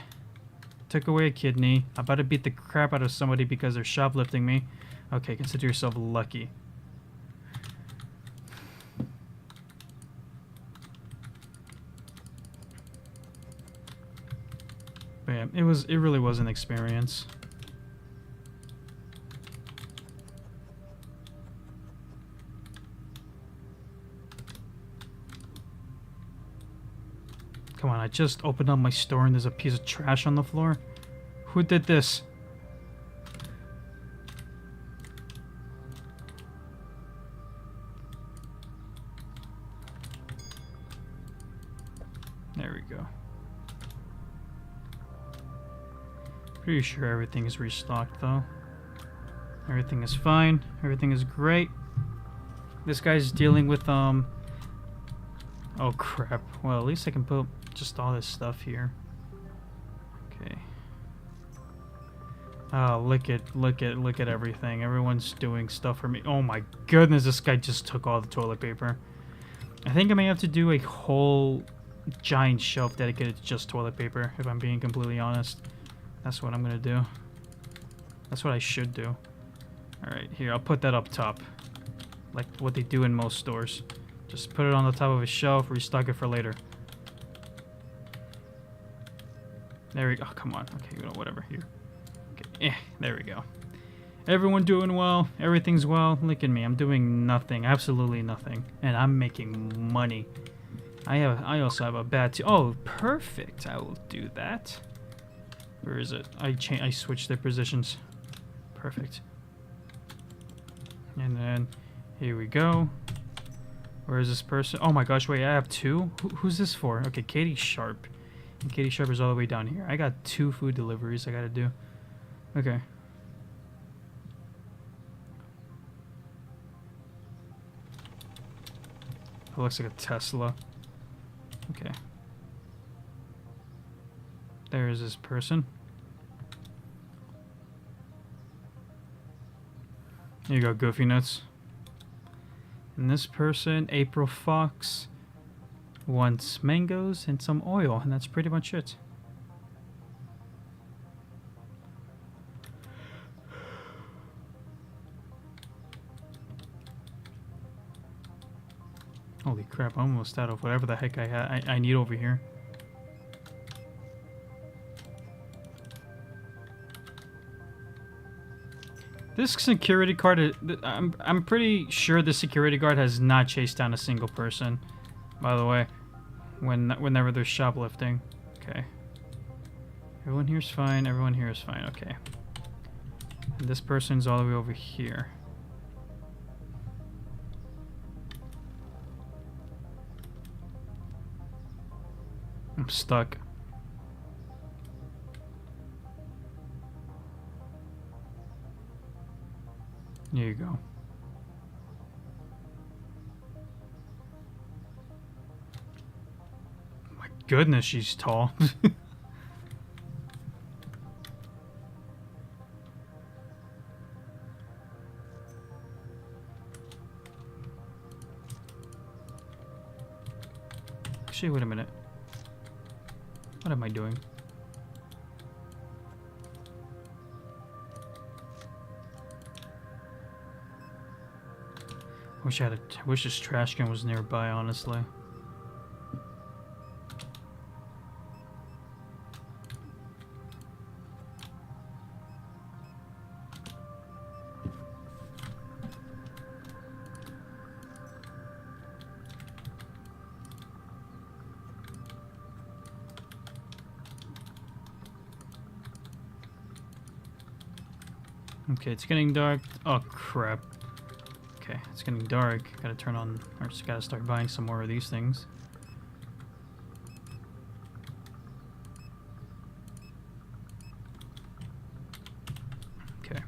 Took away a kidney. I'm about to beat the crap out of somebody because they're shoplifting me. Okay, consider yourself lucky. But yeah, it really was an experience. Come on, I just opened up my store and there's a piece of trash on the floor. Who did this? There we go. Pretty sure everything is restocked though. Everything is fine. Everything is great. This guy's dealing with oh crap. Well, at least I can put just all this stuff here. Okay. Oh, look at everything. Everyone's doing stuff for me. Oh my goodness, this guy just took all the toilet paper. I think I may have to do a whole giant shelf dedicated to just toilet paper, if I'm being completely honest. That's what I'm gonna do. That's what I should do. Alright, here, I'll put that up top. Like what they do in most stores. Just put it on the top of a shelf, restock it for later. There we go. Oh, come on. Okay, you know, whatever. Here. Okay, there we go. Everyone doing well. Everything's well. Look at me. I'm doing nothing. Absolutely nothing. And I'm making money. I also have a bad oh, perfect. I will do that. Where is it? I switched their positions. Perfect. And then here we go. Where is this person? Oh my gosh, wait, I have two? Who's this for? Okay, Katie Sharp. And Katie Sharp is all the way down here. I got 2 food deliveries I gotta do. Okay. It looks like a Tesla. Okay. There is this person. Here you go, Goofy Nuts. And this person, April Fox, wants mangoes and some oil, and that's pretty much it. Holy crap, I'm almost out of whatever the heck I need over here. This security guard, I'm pretty sure the security guard has not chased down a single person, by the way, whenever they're shoplifting. Okay. Everyone here's fine, everyone here is fine, okay. And this person's all the way over here. I'm stuck. There you go. My goodness, she's tall. Actually, wait a minute. What am I doing? Wish this trash can was nearby, honestly. Okay, it's getting dark. Oh, crap. Okay, it's getting dark. Gotta turn on, or just gotta start buying some more of these things. Okay.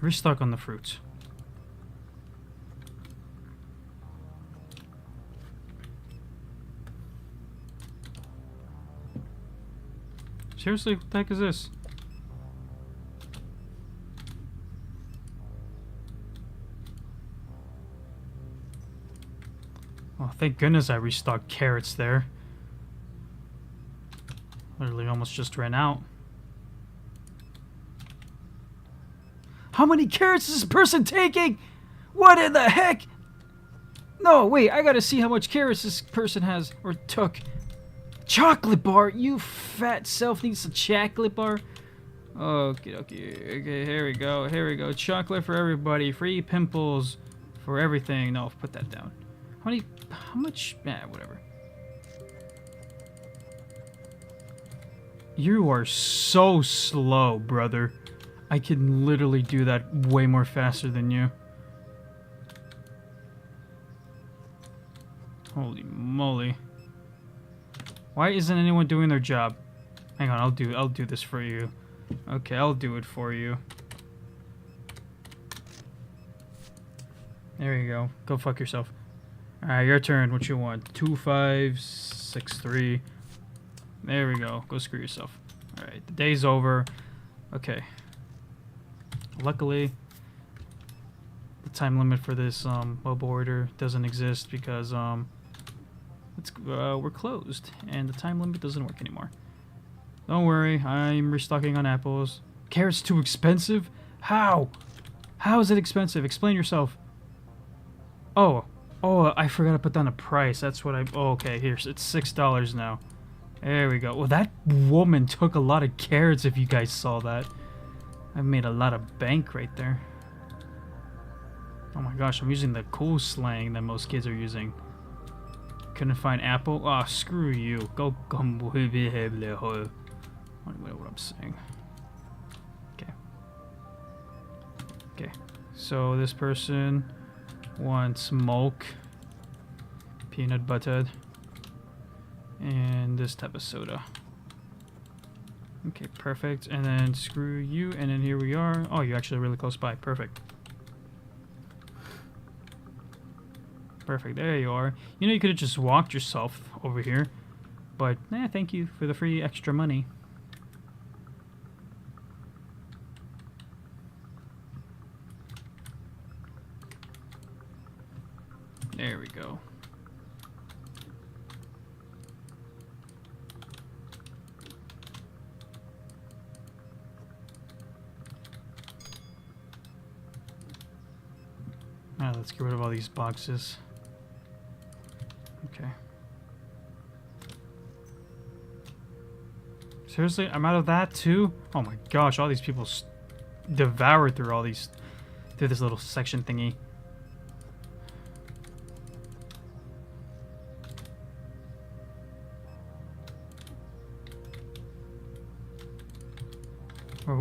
Restock on the fruits. Seriously, what the heck is this? Oh, thank goodness I restocked carrots there. Literally almost just ran out. How many carrots is this person taking? What in the heck? No, wait, I gotta see how much carrots this person has or took. Chocolate bar? You fat self needs a chocolate bar? Okay, here we go. Chocolate for everybody. Free pimples for everything. No, put that down. How much? Whatever. You are so slow, brother. I can literally do that way more faster than you. Holy moly. Why isn't anyone doing their job? Hang on, I'll do this for you. Okay, I'll do it for you. There you go. Go fuck yourself. Alright, your turn. What you want? 2, 5, 6, 3. There we go. Go screw yourself. Alright, the day's over. Okay. Luckily, the time limit for this mobile order doesn't exist because we're closed and the time limit doesn't work anymore. Don't worry, I'm restocking on apples. Carrots too expensive? How? How is it expensive? Explain yourself. Oh, I forgot to put down a price. That's what oh, okay, here, it's $6 now. There we go. Well, that woman took a lot of carrots if you guys saw that. I've made a lot of bank right there. Oh my gosh, I'm using the cool slang that most kids are using. Couldn't find apple? Ah, oh, screw you. Go come what I'm saying. Okay. So this person wants milk, peanut butter, and this type of soda. Okay, perfect. And then screw you, and then here we are. Oh, you're actually really close by. Perfect. Perfect. There you are. You know, you could have just walked yourself over here, but thank you for the free extra money. There we go. Now let's get rid of all these boxes. Okay. Seriously, I'm out of that too? Oh my gosh, all these people devoured through all these, through this little section thingy.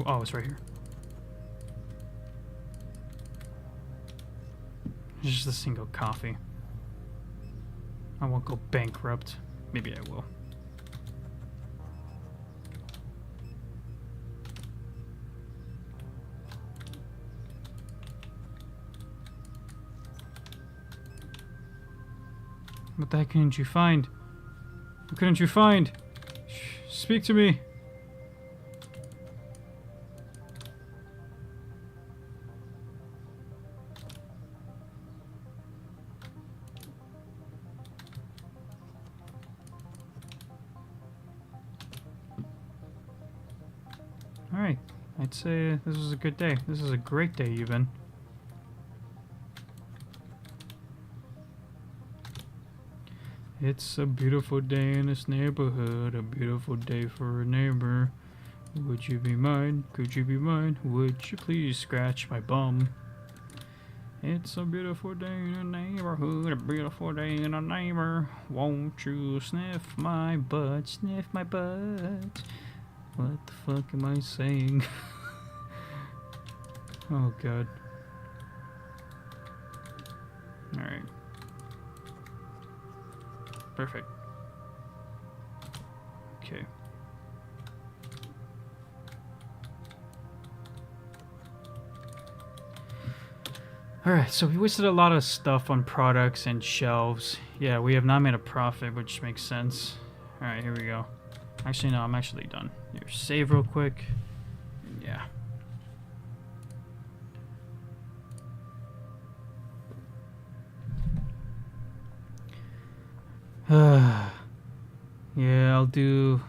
Oh, it's right here. It's just a single coffee. I won't go bankrupt. Maybe I will. What the heck couldn't you find? What couldn't you find? Speak to me. Alright, I'd say this was a good day. This is a great day, even. It's a beautiful day in this neighborhood, a beautiful day for a neighbor. Would you be mine? Could you be mine? Would you please scratch my bum? It's a beautiful day in a neighborhood, a beautiful day in a neighbor. Won't you sniff my butt, sniff my butt? What the fuck am I saying? Oh god. Alright. Perfect. Okay. Alright, so we wasted a lot of stuff on products and shelves. Yeah, we have not made a profit, which makes sense. Alright, here we go. Actually, no, I'm actually done. Here, save real quick. Yeah. Yeah, I'll do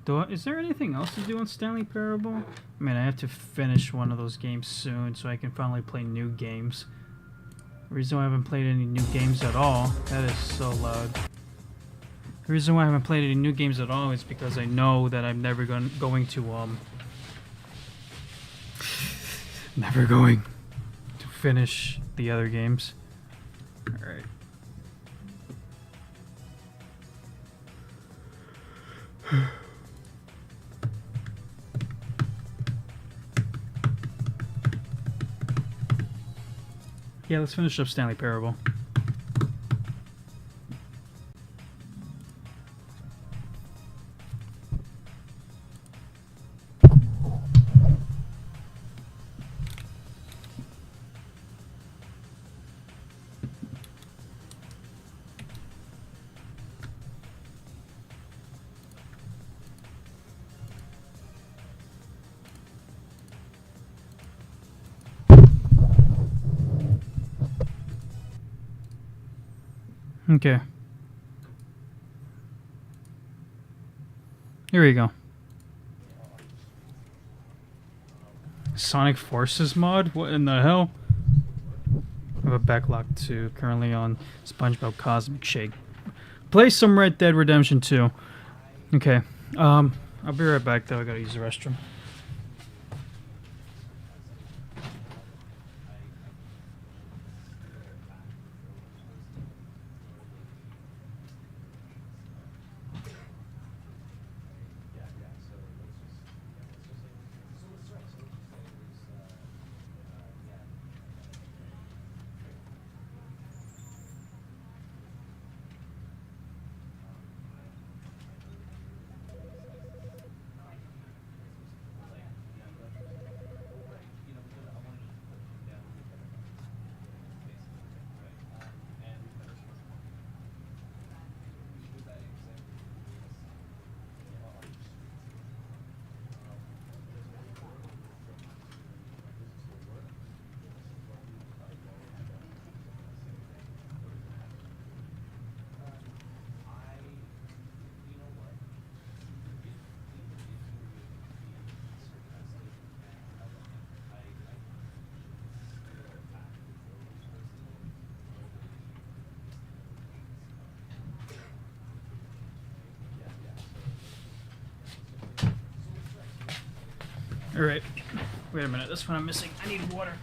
Is there anything else to do on Stanley Parable? I mean, I have to finish one of those games soon so I can finally play new games. The reason why I haven't played any new games at all, that is so loud. The reason why I haven't played any new games at all is because I know that I'm never going to finish the other games. Alright. Yeah, let's finish up Stanley Parable. Okay. Here we go. Sonic Forces mod? What in the hell? I have a backlog too, currently on SpongeBob Cosmic Shake. Play some Red Dead Redemption 2. Okay. I'll be right back though, I gotta use the restroom. Alright. Wait a minute, that's what I'm missing. I need water.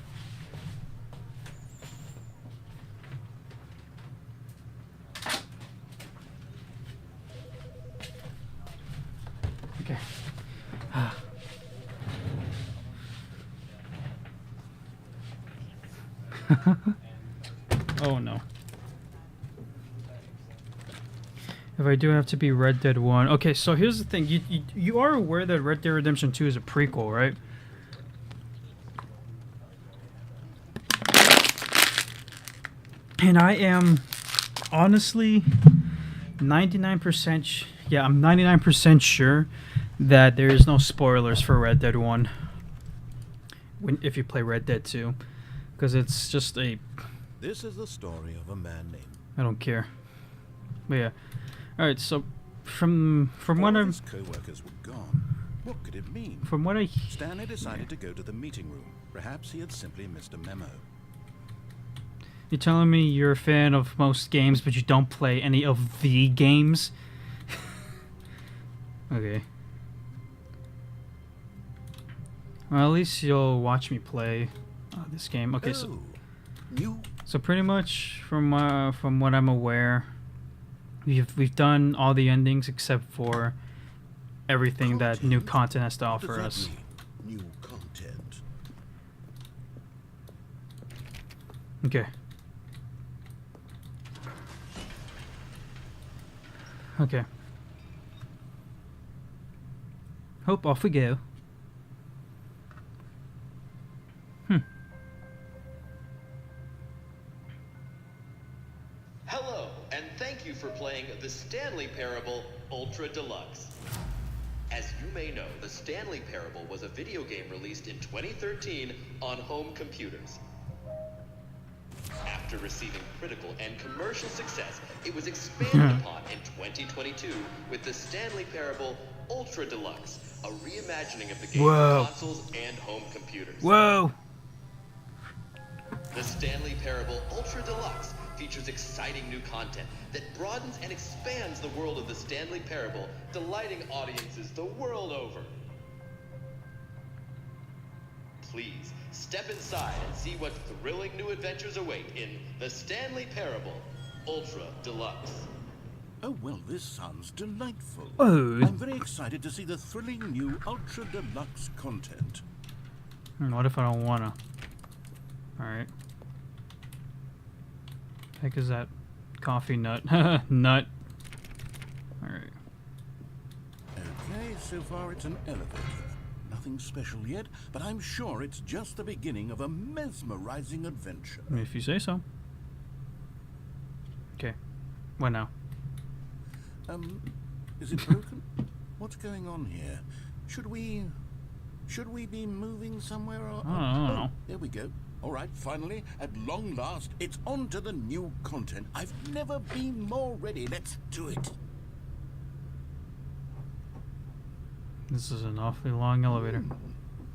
Okay. Oh no. If I do have to be Red Dead 1. Okay, so here's the thing. You are aware that Red Dead Redemption 2 is a prequel, right? And I am honestly 99%, yeah, I'm 99% sure that there is no spoilers for Red Dead 1 if you play Red Dead 2, because it's just a... This is the story of a man named... I don't care. But yeah. Alright, so from what I'm... His co-workers were gone. What could it mean? From what I... Stanley decided to go to the meeting room. Perhaps he had simply missed a memo. You're telling me you're a fan of most games, but you don't play any of the games? Okay. Well, at least you'll watch me play this game. Okay, so pretty much from what I'm aware, we've done all the endings except for everything that new content has to offer us. New content. Okay. Okay. Hope off we go. Hello, and thank you for playing the Stanley Parable Ultra Deluxe. As you may know, the Stanley Parable was a video game released in 2013 on home computers. After After receiving critical and commercial success, it was expanded upon in 2022 with the Stanley Parable Ultra Deluxe, a reimagining of the game Whoa. for consoles and home computers. Whoa! The Stanley Parable Ultra Deluxe features exciting new content that broadens and expands the world of the Stanley Parable, delighting audiences the world over. Please step inside and see what thrilling new adventures await in the Stanley Parable Ultra Deluxe. Oh, well, this sounds delightful. Oh. I'm very excited to see the thrilling new Ultra Deluxe content. What if I don't wanna? Alright. Heck is that coffee nut? Nut. Alright. Okay, so far it's an elevator. Nothing special yet, but I'm sure it's just the beginning of a mesmerizing adventure. If you say so. Okay. What now? Is it broken? What's going on here? Should we be moving somewhere or... I don't know. There we go. All right, finally, at long last, it's on to the new content. I've never been more ready. Let's do it. This is an awfully long elevator.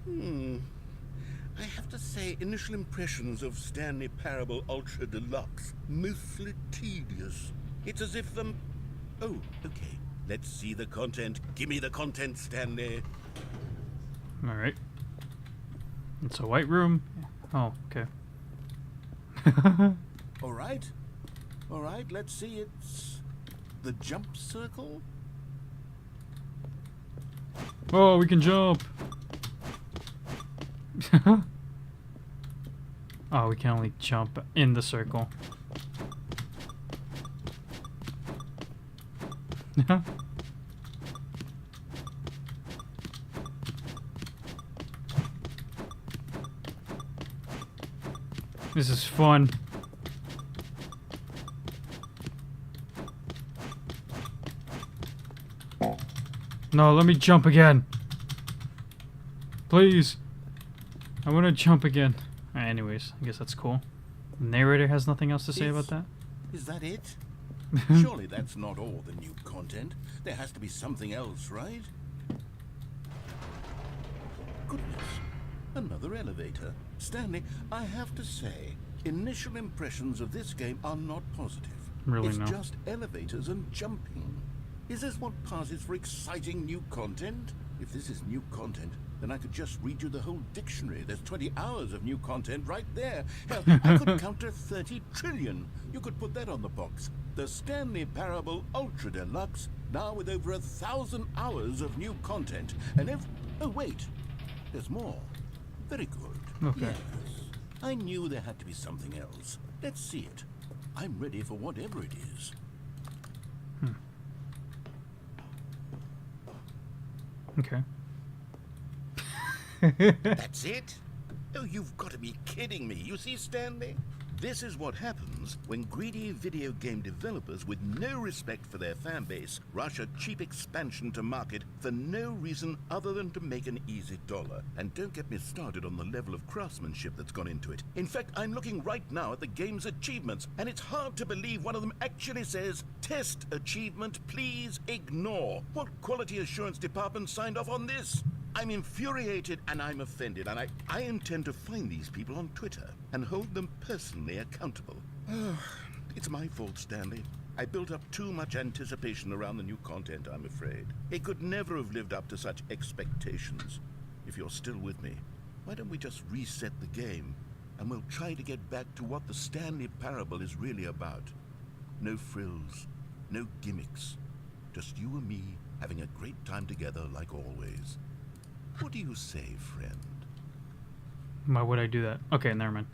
I have to say, initial impressions of Stanley Parable Ultra Deluxe, mostly tedious. It's as if Oh, okay. Let's see the content. Give me the content, Stanley. Alright. It's a white room. Oh, okay. All right. All right, let's see. It's the jump circle. Oh, we can jump! Oh, we can only jump in the circle. This is fun. No, let me jump again. Please. I want to jump again. Anyways, I guess that's cool. The narrator has nothing else to say about that? Is that it? Surely that's not all the new content. There has to be something else, right? Goodness. Another elevator. Stanley, I have to say, initial impressions of this game are not positive. Really, it's no. just elevators and jumping. Is this what passes for exciting new content? If this is new content, then I could just read you the whole dictionary. There's 20 hours of new content right there. Hell, I could count to 30 trillion. You could put that on the box. The Stanley Parable Ultra Deluxe, now with over 1,000 hours of new content. And oh, wait. There's more. Very good. Okay. Yes. I knew there had to be something else. Let's see it. I'm ready for whatever it is. Okay. That's it? Oh, you've got to be kidding me. You see, Stanley? This is what happens when greedy video game developers with no respect for their fan base rush a cheap expansion to market for no reason other than to make an easy dollar. And don't get me started on the level of craftsmanship that's gone into it. In fact, I'm looking right now at the game's achievements, and it's hard to believe one of them actually says, "Test achievement, please ignore." What quality assurance department signed off on this? I'm infuriated and I'm offended, and I intend to find these people on Twitter and hold them personally accountable. It's my fault, Stanley. I built up too much anticipation around the new content, I'm afraid. It could never have lived up to such expectations. If you're still with me, why don't we just reset the game, and we'll try to get back to what the Stanley Parable is really about. No frills, no gimmicks. Just you and me having a great time together like always. What do you say, friend? Why would I do that? Okay, never mind.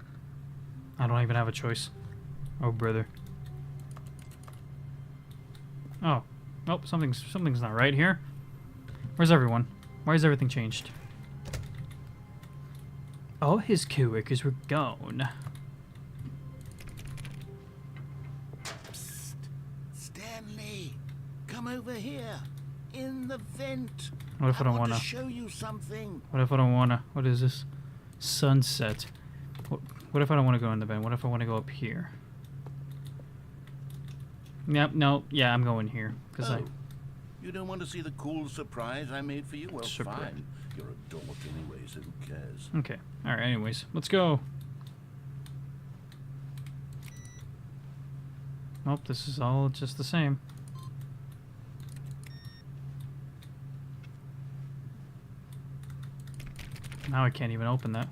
I don't even have a choice. Oh, brother. Oh. Nope, something's not right here. Where's everyone? Why is everything changed? All his coworkers were gone. Psst. Stanley, come over here. In the vent. What if I don't want wanna? to show you something. What if I don't wanna? What is this? Sunset. What if I don't want to go in the vent? What if I want to go up here? Yep, no, yeah, I'm going here. Because Oh, you don't want to see the cool surprise I made for you? Well, Surprise. fine. You're a dork anyway, so who cares? Okay, alright, anyways, let's go. Nope, this is all just the same. Now I can't even open that.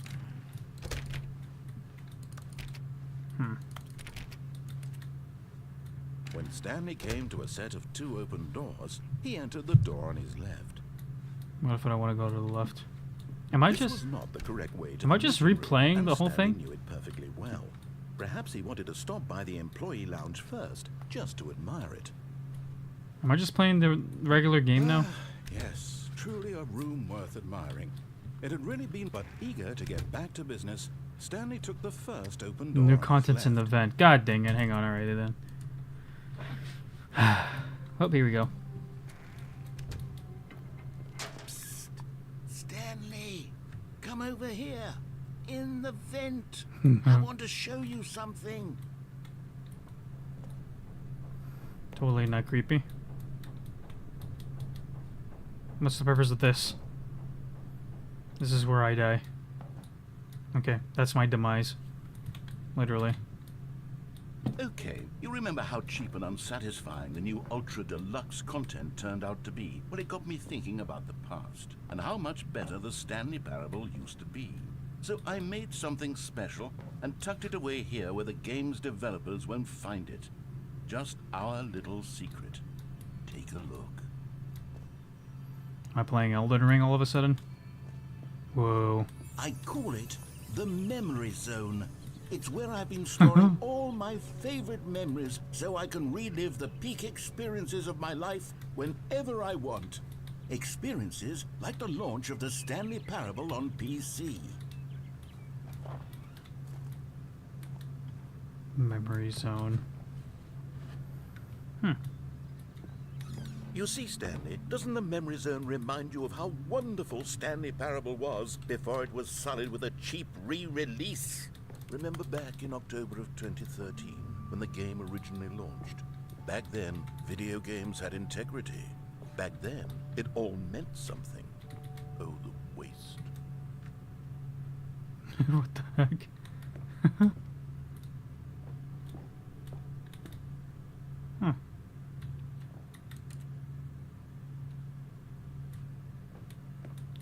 When Stanley came to a set of 2 open doors, he entered the door on his left. What if I don't want to go to the left? Am I This just... was not the correct way to am I the just meeting room, replaying and the whole Stanley thing? knew it perfectly well. Perhaps he wanted to stop by the employee lounge first, just to admire it. Am I just playing the regular game now? Yes, truly a room worth admiring. It had really been, but eager to get back to business, Stanley took the first open door. New on his contents in the left. vent. God dang it. Hang on, alrighty then. Oh, here we go. Psst. Stanley, come over here. In the vent. I want to show you something. Totally not creepy. What's the purpose of this? This is where I die. Okay, that's my demise. Literally. Okay, you remember how cheap and unsatisfying the new Ultra Deluxe content turned out to be? Well, it got me thinking about the past, and how much better the Stanley Parable used to be. So I made something special, and tucked it away here where the game's developers won't find it. Just our little secret. Take a look. Am I playing Elden Ring all of a sudden? Whoa. I call it the Memory Zone. It's where I've been storing all my favorite memories so I can relive the peak experiences of my life whenever I want. Experiences like the launch of the Stanley Parable on PC. Memory zone. You see, Stanley, doesn't the Memory Zone remind you of how wonderful Stanley Parable was before it was sullied with a cheap re-release? Remember back in October of 2013, when the game originally launched? Back then, video games had integrity. Back then, it all meant something. Oh, the waste. What the heck? Huh.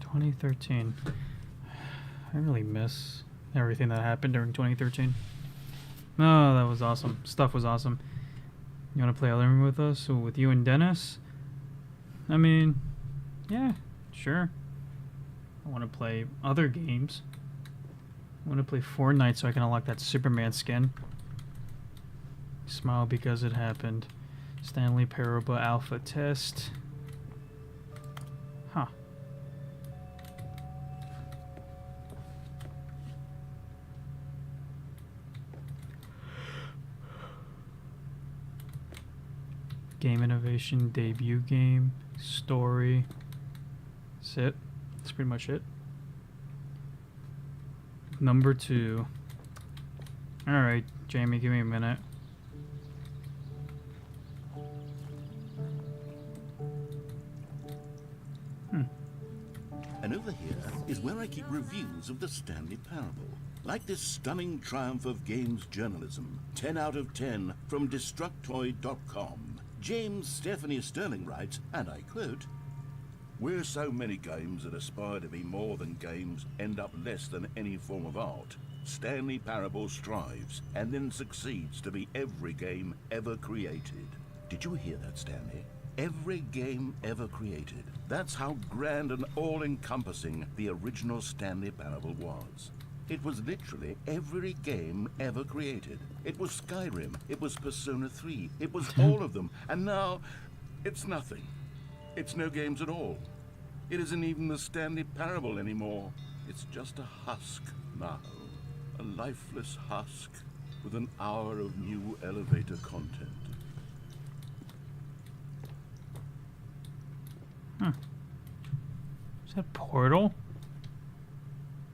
"2013. I really miss everything that happened during 2013. Oh, that was awesome. Stuff was awesome. You want to play Elden Ring with us? Or with you and Dennis? I mean, yeah, sure. I want to play other games. I want to play Fortnite so I can unlock that Superman skin. Smile because it happened. Stanley Parable Alpha Test. Huh. Game innovation, debut game, story. That's it. That's pretty much it. Number 2. Alright, Jamie, give me a minute. And over here is where I keep reviews of the Stanley Parable. Like this stunning triumph of games journalism, 10 out of 10 from Destructoid.com. James Stephanie Sterling writes, and I quote, "Where so many games that aspire to be more than games end up less than any form of art, Stanley Parable strives and then succeeds to be every game ever created." Did you hear that, Stanley? Every game ever created. That's how grand and all-encompassing the original Stanley Parable was. It was literally every game ever created. It was Skyrim, it was Persona 3, it was all of them, and now it's nothing. It's no games at all. It isn't even the Stanley Parable anymore. It's just a husk now. A lifeless husk with an hour of new elevator content. Is that Portal?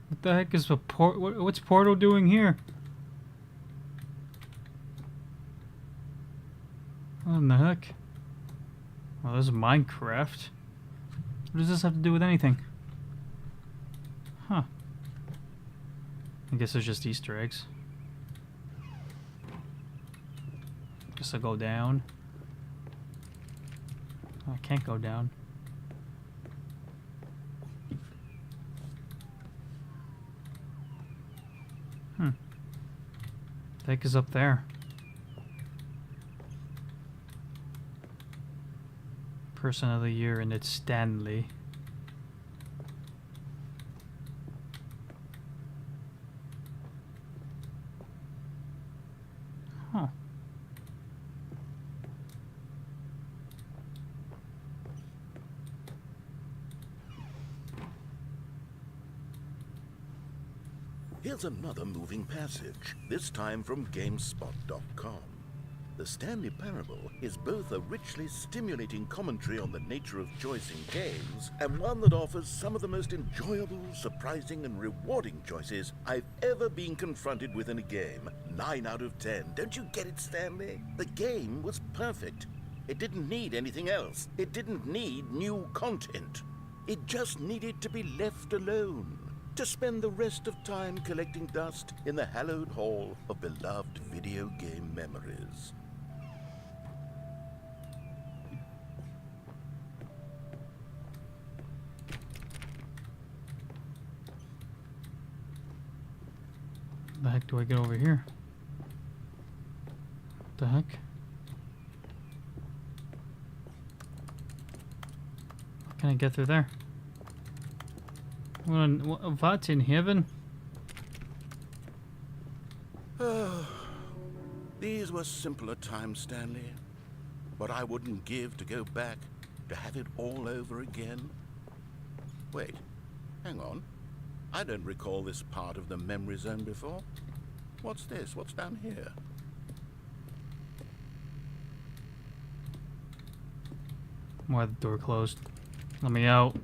What the heck is a what's Portal doing here? heck? Well, this is Minecraft. What does this have to do with anything? Huh. I guess it's just Easter eggs. Guess I'll go down. I can't go down. The heck is up there? Person of the year, and it's Stanley. Huh. Here's another moving passage, this time from GameSpot.com. The Stanley Parable is both a richly stimulating commentary on the nature of choice in games, and one that offers some of the most enjoyable, surprising, and rewarding choices I've ever been confronted with in a game. 9 out of 10. Don't you get it, Stanley? The game was perfect. It didn't need anything else. It didn't need new content. It just needed to be left alone, to spend the rest of time collecting dust in the hallowed hall of beloved video game memories. The heck do I get over here? What the heck? How can I get through there? What's in heaven? These were simpler times, Stanley. But I wouldn't give to go back, to have it all over again. Wait, hang on. I don't recall this part of the memory zone before. What's this? What's down here? Why the door closed? Let me out.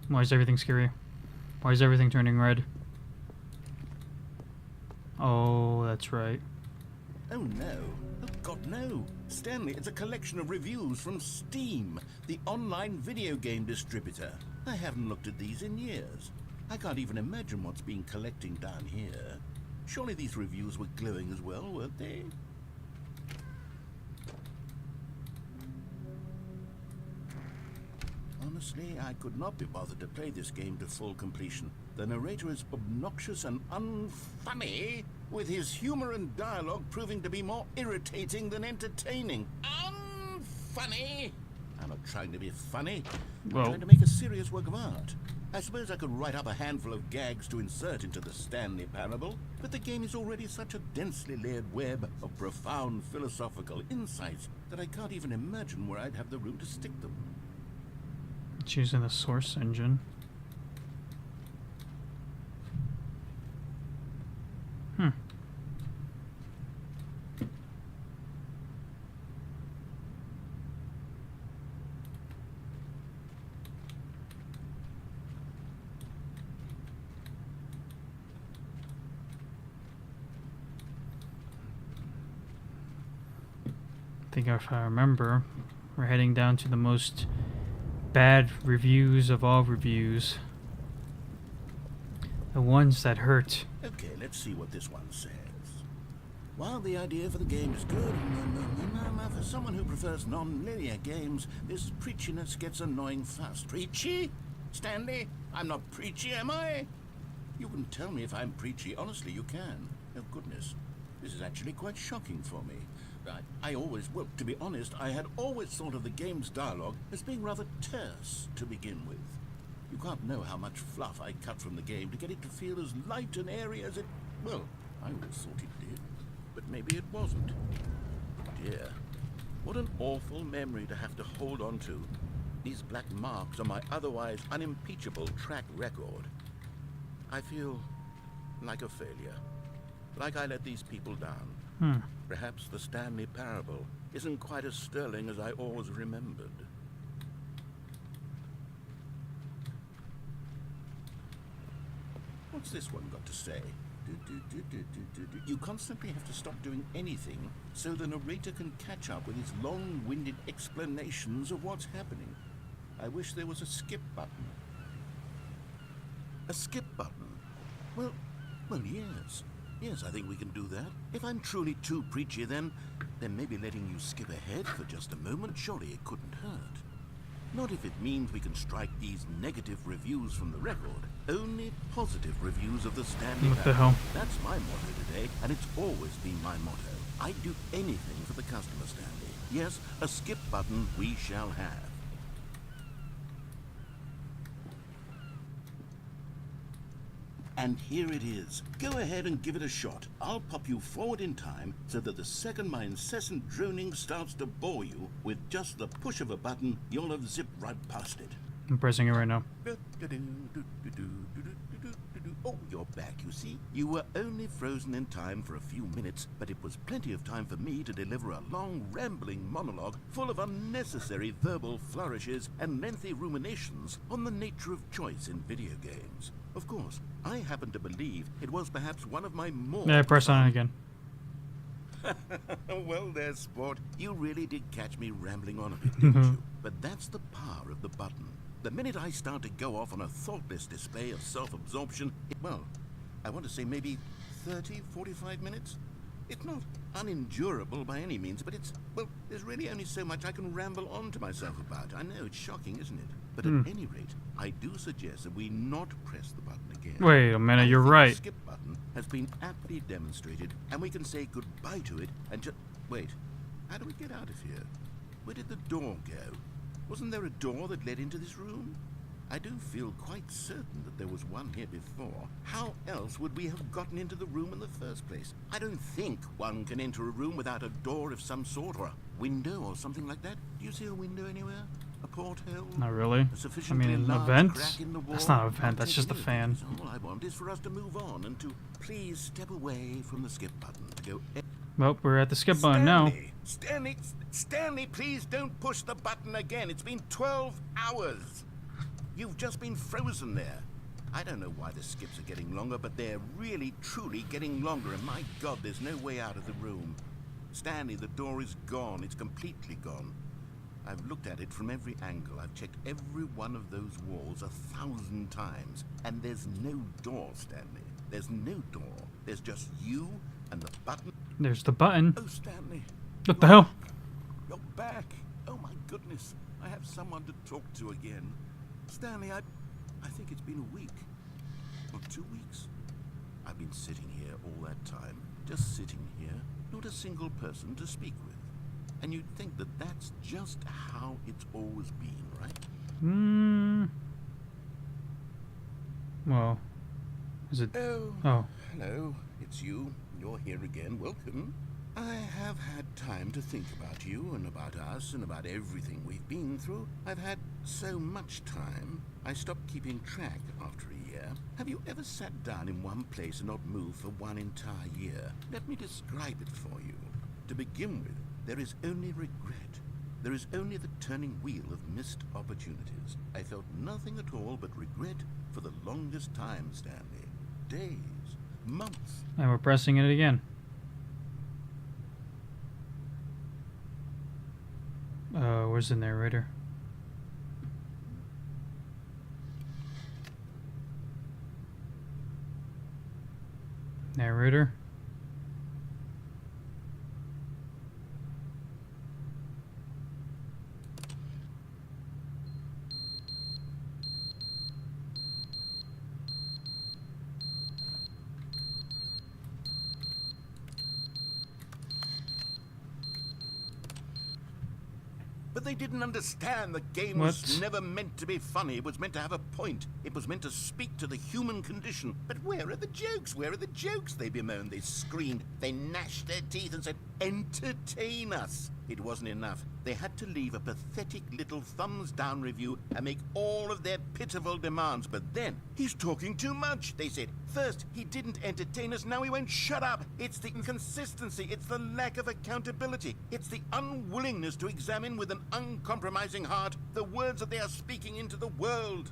Why is everything scary? Why is everything turning red? Oh, that's right. Oh no. Oh God, no. Stanley, it's a collection of reviews from Steam, the online video game distributor. I haven't looked at these in years. I can't even imagine what's been collecting down here. Surely these reviews were glowing as well, weren't they? Honestly, I could not be bothered to play this game to full completion. The narrator is obnoxious and unfunny, with his humor and dialogue proving to be more irritating than entertaining. Unfunny! I'm not trying to be funny. I'm trying to make a serious work of art. I suppose I could write up a handful of gags to insert into the Stanley Parable, but the game is already such a densely layered web of profound philosophical insights that I can't even imagine where I'd have the room to stick them. It's using the source engine. I think if I remember, we're heading down to the most bad reviews of all reviews. The ones that hurt. Okay, let's see what this one says. While the idea for the game is good, for someone who prefers non-linear games, this preachiness gets annoying fast. Preachy? Stanley, I'm not preachy, am I? You can tell me if I'm preachy. Honestly, you can. Oh, goodness. This is actually quite shocking for me. Well, to be honest, I had always thought of the game's dialogue as being rather terse to begin with. You can't know how much fluff I cut from the game to get it to feel as light and airy as it... Well, I always thought it did, but maybe it wasn't. Dear, what an awful memory to have to hold on to. These black marks on my otherwise unimpeachable track record. I feel like a failure, like I let these people down. Perhaps the Stanley Parable isn't quite as sterling as I always remembered. What's this one got to say? You constantly have to stop doing anything so the narrator can catch up with his long-winded explanations of what's happening. I wish there was a skip button. A skip button? Well, yes. Yes, I think we can do that. If I'm truly too preachy, then maybe letting you skip ahead for just a moment, surely it couldn't hurt. Not if it means we can strike these negative reviews from the record. Only positive reviews of the Stanley. What the hell? That's my motto today, and it's always been my motto. I'd do anything for the customer, Stanley. Yes, a skip button we shall have. And here it is. Go ahead and give it a shot. I'll pop you forward in time so that the second my incessant droning starts to bore you, with just the push of a button, you'll have zipped right past it. I'm pressing it right now. Oh, you're back, you see. You were only frozen in time for a few minutes, but it was plenty of time for me to deliver a long, rambling monologue full of unnecessary verbal flourishes and lengthy ruminations on the nature of choice in video games. Of course, I happen to believe it was perhaps one of my more... Yeah, press on it again. Well there, sport. You really did catch me rambling on a bit, didn't you? But that's the power of the button. The minute I start to go off on a thoughtless display of self-absorption, I want to say maybe 30, 45 minutes? It's not unendurable by any means, but there's really only so much I can ramble on to myself about. I know, it's shocking, isn't it? But at any rate, I do suggest that we not press the button again. Wait a minute, you're right. The skip button has been aptly demonstrated, and we can say goodbye to it and just... Wait, how do we get out of here? Where did the door go? Wasn't there a door that led into this room? I do feel quite certain that there was one here before. How else would we have gotten into the room in the first place? I don't think one can enter a room without a door of some sort, or a window or something like that. Do you see a window anywhere? A porthole? Not really. A I sufficiently mean, an large event? crack in the wall? That's not an event, I'll that's take just a any of fan. these. All I want is for us to move on and to please step away from the skip button to go... Well, we're at the skip button now. Stanley, please don't push the button again. It's been 12 hours. You've just been frozen there. I don't know why the skips are getting longer, but they're really, truly getting longer. And my God, there's no way out of the room. Stanley, the door is gone. It's completely gone. I've looked at it from every angle. I've checked every one of those walls 1,000 times. And there's no door, Stanley. There's no door. There's just you and the button. There's the button. Oh, Stanley. What the hell? You're back. Oh, my goodness. I have someone to talk to again. Stanley, I think it's been a week. Or 2 weeks. I've been sitting here all that time. Just sitting here. Not a single person to speak with. And you'd think that that's just how it's always been, right? Well, is it... Oh. Hello. It's you. You're here again. Welcome. I have had time to think about you and about us and about everything we've been through. I've had so much time, I stopped keeping track after a year. Have you ever sat down in one place and not moved for one entire year? Let me describe it for you. To begin with, there is only regret. There is only the turning wheel of missed opportunities. I felt nothing at all but regret for the longest time, Stanley. Days, months. And we're pressing it again. Where's the narrator? Narrator? But they didn't understand the game was never meant to be funny. It was meant to have a point. It was meant to speak to the human condition. But where are the jokes? Where are the jokes? They bemoaned, they screamed, they gnashed their teeth and said, entertain us. It wasn't enough. They had to leave a pathetic little thumbs-down review and make all of their pitiful demands. But then, he's talking too much, they said. First, he didn't entertain us, now he won't shut up. It's the inconsistency, it's the lack of accountability. It's the unwillingness to examine with an uncompromising heart the words that they are speaking into the world.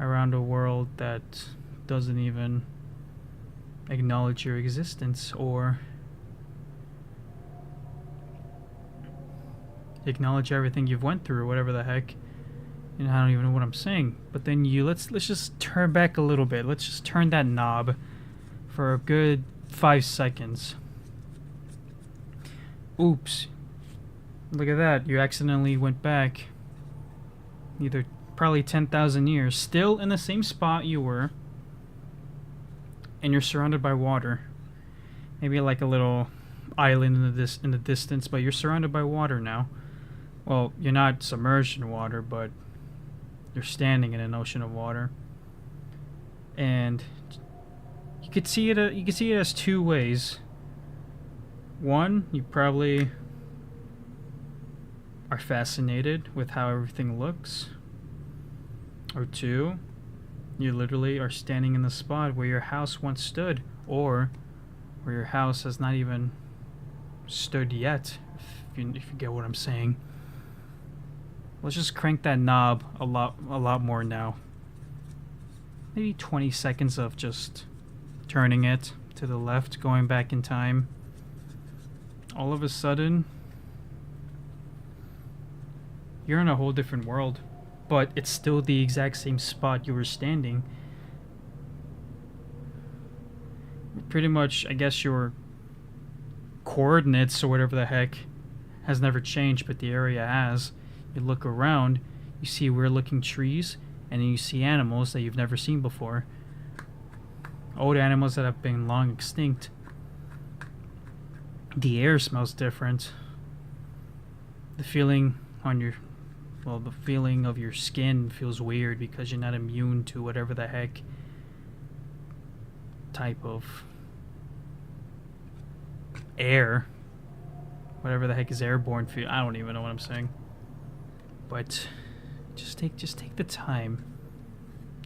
around a world that doesn't even acknowledge your existence or acknowledge everything you've went through, whatever the heck. You know, I don't even know what I'm saying. But then let's just turn back a little bit. Let's just turn that knob for a good 5 seconds. Oops. Look at that. You accidentally went back either probably 10,000 years, still in the same spot you were, and you're surrounded by water. Maybe like a little island in the distance, but you're surrounded by water now. Well, you're not submerged in water, but you're standing in an ocean of water. And you could see it as two ways. One, you probably are fascinated with how everything looks. Or two, you literally are standing in the spot where your house once stood, or where your house has not even stood yet, if you get what I'm saying. Let's just crank that knob a lot more now. Maybe 20 seconds of just turning it to the left, going back in time. All of a sudden, you're in a whole different world, but it's still the exact same spot you were standing. Pretty much, I guess your coordinates or whatever the heck has never changed, but the area has. You look around, you see weird looking trees, and then you see animals that you've never seen before. Old animals that have been long extinct. The air smells different. The feeling of your skin feels weird because you're not immune to whatever the heck type of air. Whatever the heck is airborne feel. I don't even know what I'm saying. But just take the time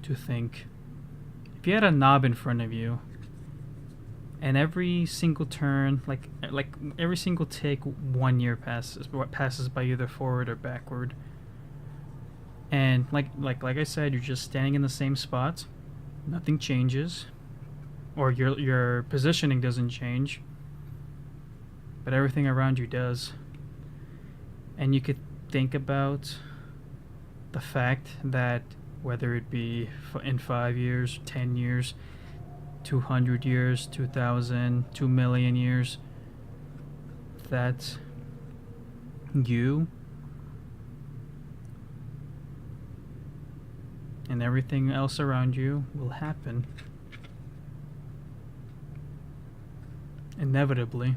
to think. If you had a knob in front of you, and every single turn, like every single tick, 1 year passes by either forward or backward. And like I said, you're just standing in the same spot. Nothing changes, or your positioning doesn't change, but everything around you does. And you could think about the fact that whether it be in 5 years, 10 years, 200 years, 2,000, 2 million years, that you and everything else around you will happen inevitably.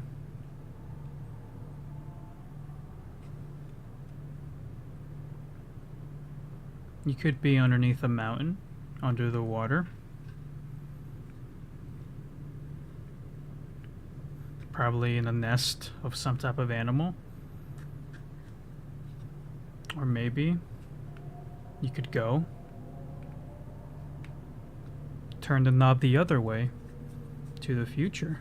You could be underneath a mountain, under the water. Probably in a nest of some type of animal. Or maybe you could go, turn the knob the other way to the future.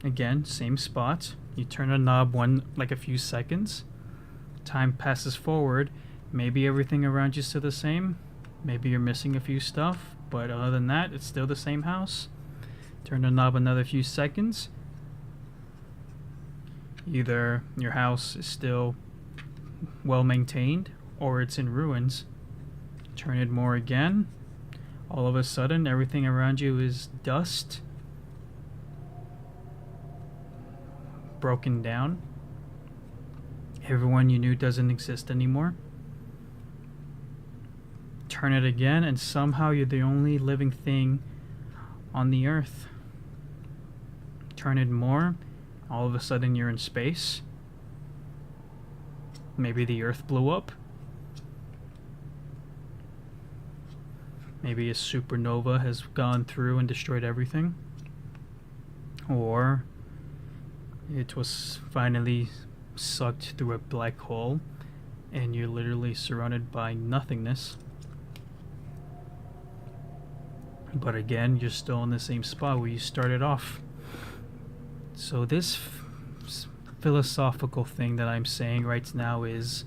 Again, same spot. You turn the knob a few seconds. Time passes forward. Maybe everything around you is still the same. Maybe you're missing a few stuff, but other than that, it's still the same house. Turn the knob another few seconds. Either your house is still well maintained or it's in ruins. Turn it more again. All of a sudden, everything around you is dust, broken down. Everyone you knew doesn't exist anymore. Turn it again, and somehow you're the only living thing on the earth. Turn it more, all of a sudden you're in space. Maybe the earth blew up. Maybe a supernova has gone through and destroyed everything. Or it was finally sucked through a black hole and you're literally surrounded by nothingness. But again, you're still in the same spot where you started off. So this philosophical thing that I'm saying right now is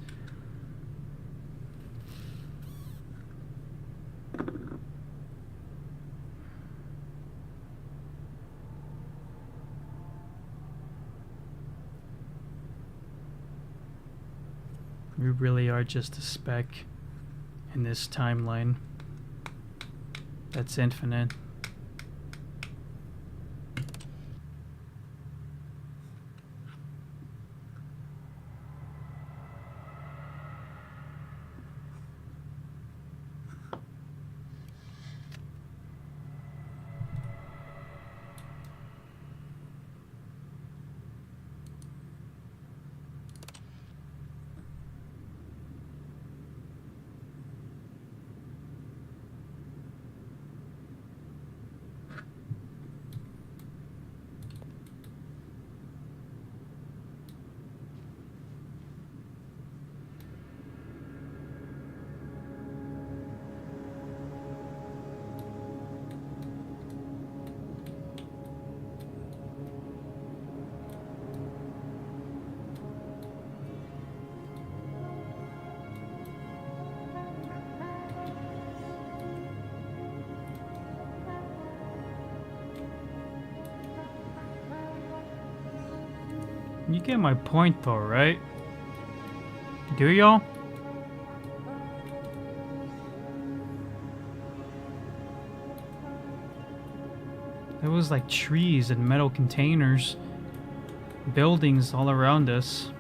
We really are just a speck in this timeline that's infinite. You get my point though, right? Do y'all? There was like trees and metal containers, buildings all around us.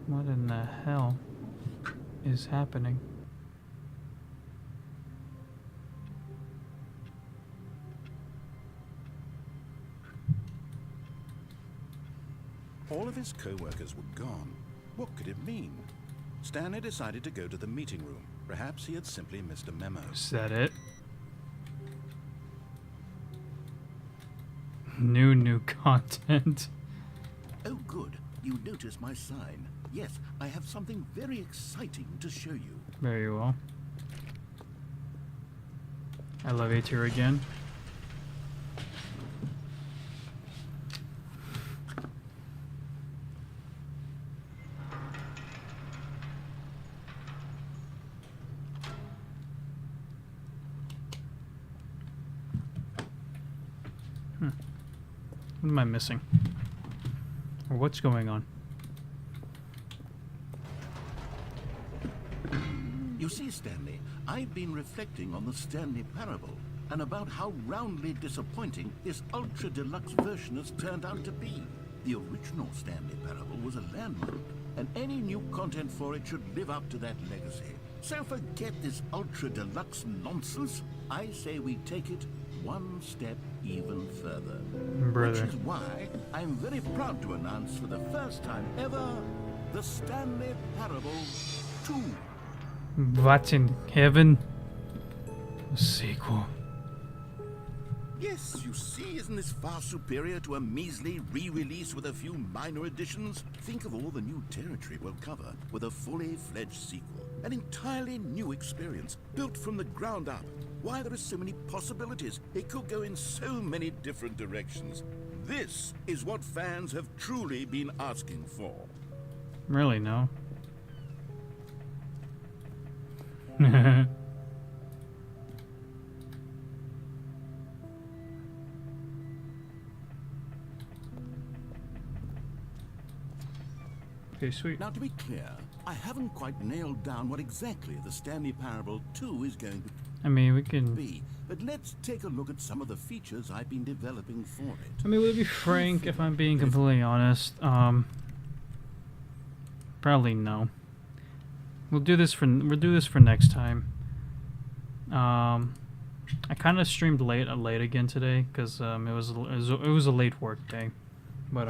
What in the hell is happening? All of his co-workers were gone. What could it mean? Stanley decided to go to the meeting room. Perhaps he had simply missed a memo. Is that it? New content. Oh, good. You noticed my sign. Yes, I have something very exciting to show you. Very well. Elevator again. What am I missing? Or what's going on? You see, Stanley, I've been reflecting on the Stanley Parable and about how roundly disappointing this ultra deluxe version has turned out to be. The original Stanley Parable was a landmark, and any new content for it should live up to that legacy. So forget this ultra deluxe nonsense. I say we take it one step even further. Brother. Which is why I'm very proud to announce for the first time ever, the Stanley Parable 2. What in heaven? A sequel. Yes, you see, isn't this far superior to a measly re-release with a few minor additions? Think of all the new territory we'll cover with a fully fledged sequel. An entirely new experience, built from the ground up. Why, there are so many possibilities. It could go in so many different directions. This is what fans have truly been asking for. Really, no. Okay, sweet. Now, to be clear, I haven't quite nailed down what exactly the Stanley Parable 2 is going to I mean, we can... be, but let's take a look at some of the features I've been developing for it. I mean, we'll be frank, if I'm being completely honest. Probably no. We'll do this for next time. I kind of streamed late again today because it was a late work day, but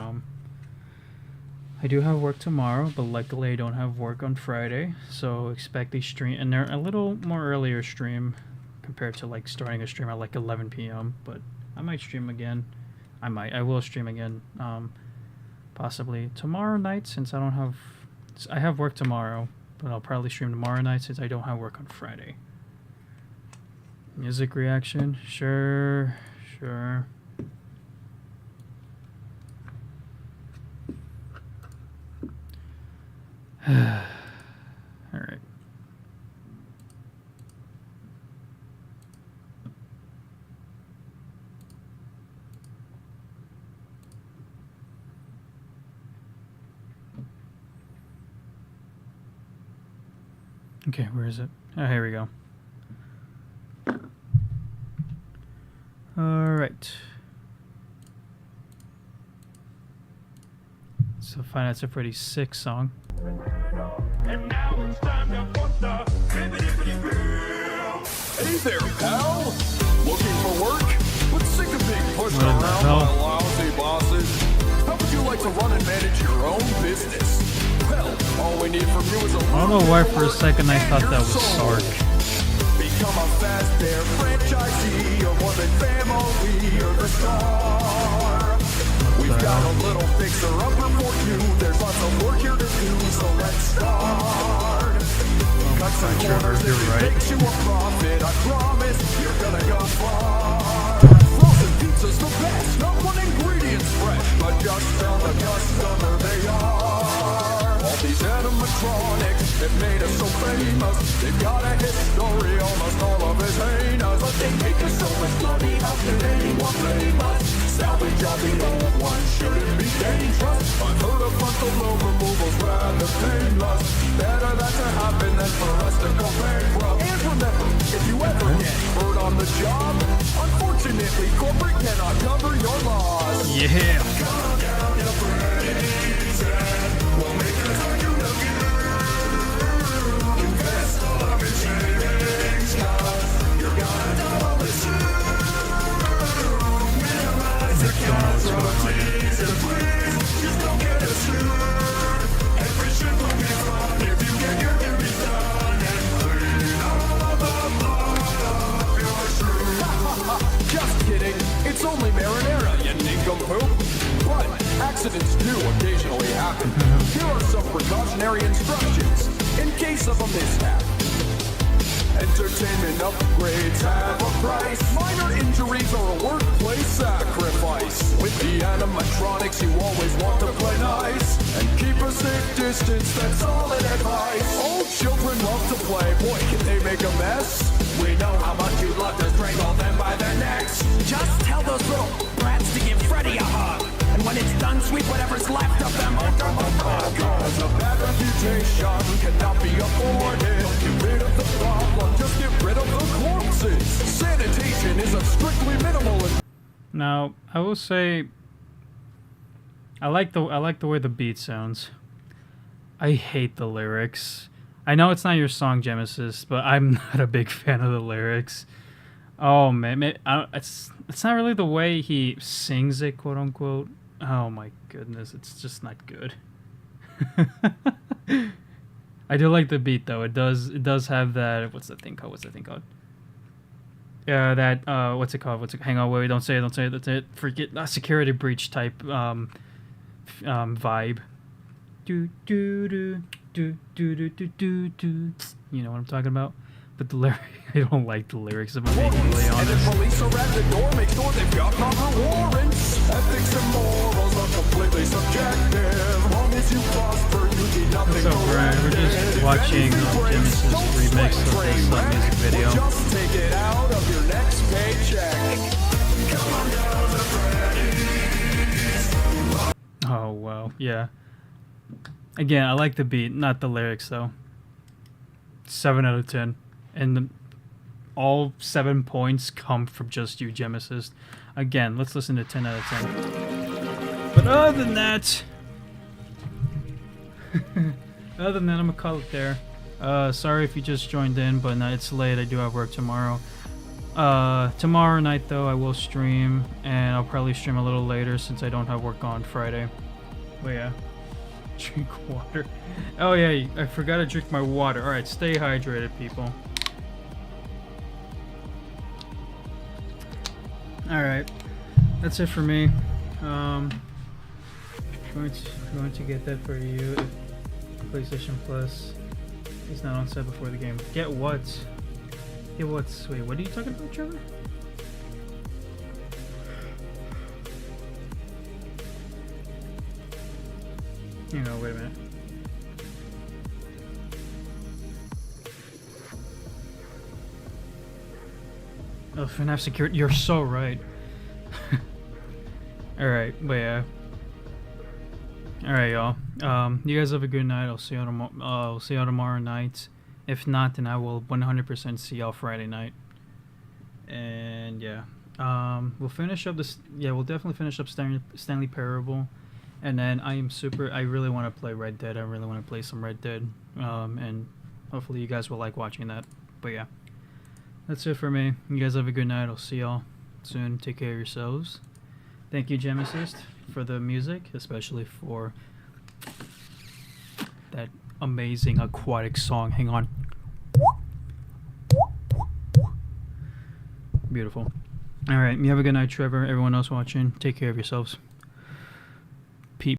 I do have work tomorrow, but luckily I don't have work on Friday, so expect a stream, and they're a little more earlier stream compared to like starting a stream at like 11 p.m. But I might stream again. I will stream again, possibly tomorrow night since I have work tomorrow, but I'll probably stream tomorrow night since I don't have work on Friday. Music reaction, sure. All right. Okay, where is it? Oh, here we go. Alright. So find that's a pretty sick song. And now it's time to put the Hey there, pal! Looking for work? But sick of being pushed What the around hell? by lousy bosses? How would you like to run and manage your own business? Well, all we need from you is a I don't know why for a second I thought that was Sark. Become a fast bear franchisee or more than family or the star. We've got a little fixer-upper for you. There's lots of work here to do, so let's start. Cut some corners, you're if it right. makes you a profit, I promise you're gonna go far. Frozen pizza's the best, not one ingredient's fresh, but just tell the customer they are. All these animatronics have made us so famous. They've got a history, almost all of it's heinous. But they make us so much money, how can anyone blame us? Salvage all the old ones, shouldn't be dangerous. I've heard a frontal lobe removal's rather painless. Better that to happen than for us to go bankrupt. And remember, if you ever get hurt on the job, unfortunately, corporate cannot cover your loss. Yeah. Come down to praise and we'll make it like you look good. Invest all of your savings, 'cause you're gonna double it soon. McDonald's Please, and please, just don't get us sued. Every ship will be fun if you get your duties done and clean all the blood off your shoes. Just kidding, it's only marinara, you nincompoop. But accidents do occasionally happen. Here are some precautionary instructions in case of a mishap. Entertainment upgrades have a price. Minor injuries are a workplace sacrifice. With the animatronics, you always want to play nice and keep a safe distance. That's solid advice. All children love to play. Boy, can they make a mess? We know how much you love to strangle them by their necks. Just tell those little brats to give Freddy a hug. And when it's done, sweep whatever's left of them under the rug. Cause a bad reputation cannot be afforded. Don't get rid of the problem, just get rid of the corpses. Sanitation is a strictly minimal. Now, I will say I like the way the beat sounds. I hate the lyrics. I know it's not your song, Genesis, but I'm not a big fan of the lyrics. Oh man, it's not really the way he sings it, quote unquote. Oh my goodness, it's just not good. I do like the beat though. It does have that. What's the thing called? Yeah, that what's it called? Hang on, wait, don't say it. That's it. Forget security breach type vibe. Do do do do do do do do do. You know what I'm talking about? But the lyric, I don't like the lyrics, if I'm being really And honest. if police are at the door, make sure they've got proper warrants. Ethics and morals are completely subjective. Long as you prosper, you need nothing. What's up, Brian? We're just watching Genesis remix of this music video. Just take it out of your next paycheck. Come on down to Freddy's. Oh wow, yeah. Again, I like the beat, not the lyrics though. 7 out of 10. And all 7 points come from just you, Genesis. Again, let's listen to 10 out of 10. But other than that, I'm gonna call it there. Sorry if you just joined in, but it's late. I do have work tomorrow. Tomorrow night though, I will stream, and I'll probably stream a little later since I don't have work on Friday. But yeah, drink water. Oh yeah, I forgot to drink my water. All right, stay hydrated, people. Alright, that's it for me. Going to get that for you if PlayStation Plus is not on sale before the game. Get what? Get what? Wait, what are you talking about, Trevor? Hang on, wait a minute. Oh, FNAF security. You're so right. Alright, but yeah. Alright, y'all. You guys have a good night. I'll see you tomorrow night. If not, then I will 100% see y'all Friday night. And yeah, we'll finish up this. Yeah, we'll definitely finish up Stanley Parable, and then I really want to play Red Dead. I really want to play some Red Dead, and hopefully you guys will like watching that. But yeah, that's it for me. You guys have a good night. I'll see y'all soon. Take care of yourselves. Thank you, Gem Assist, for the music, especially for that amazing aquatic song. Hang on. Beautiful. All right, you have a good night, Trevor. Everyone else watching, take care of yourselves.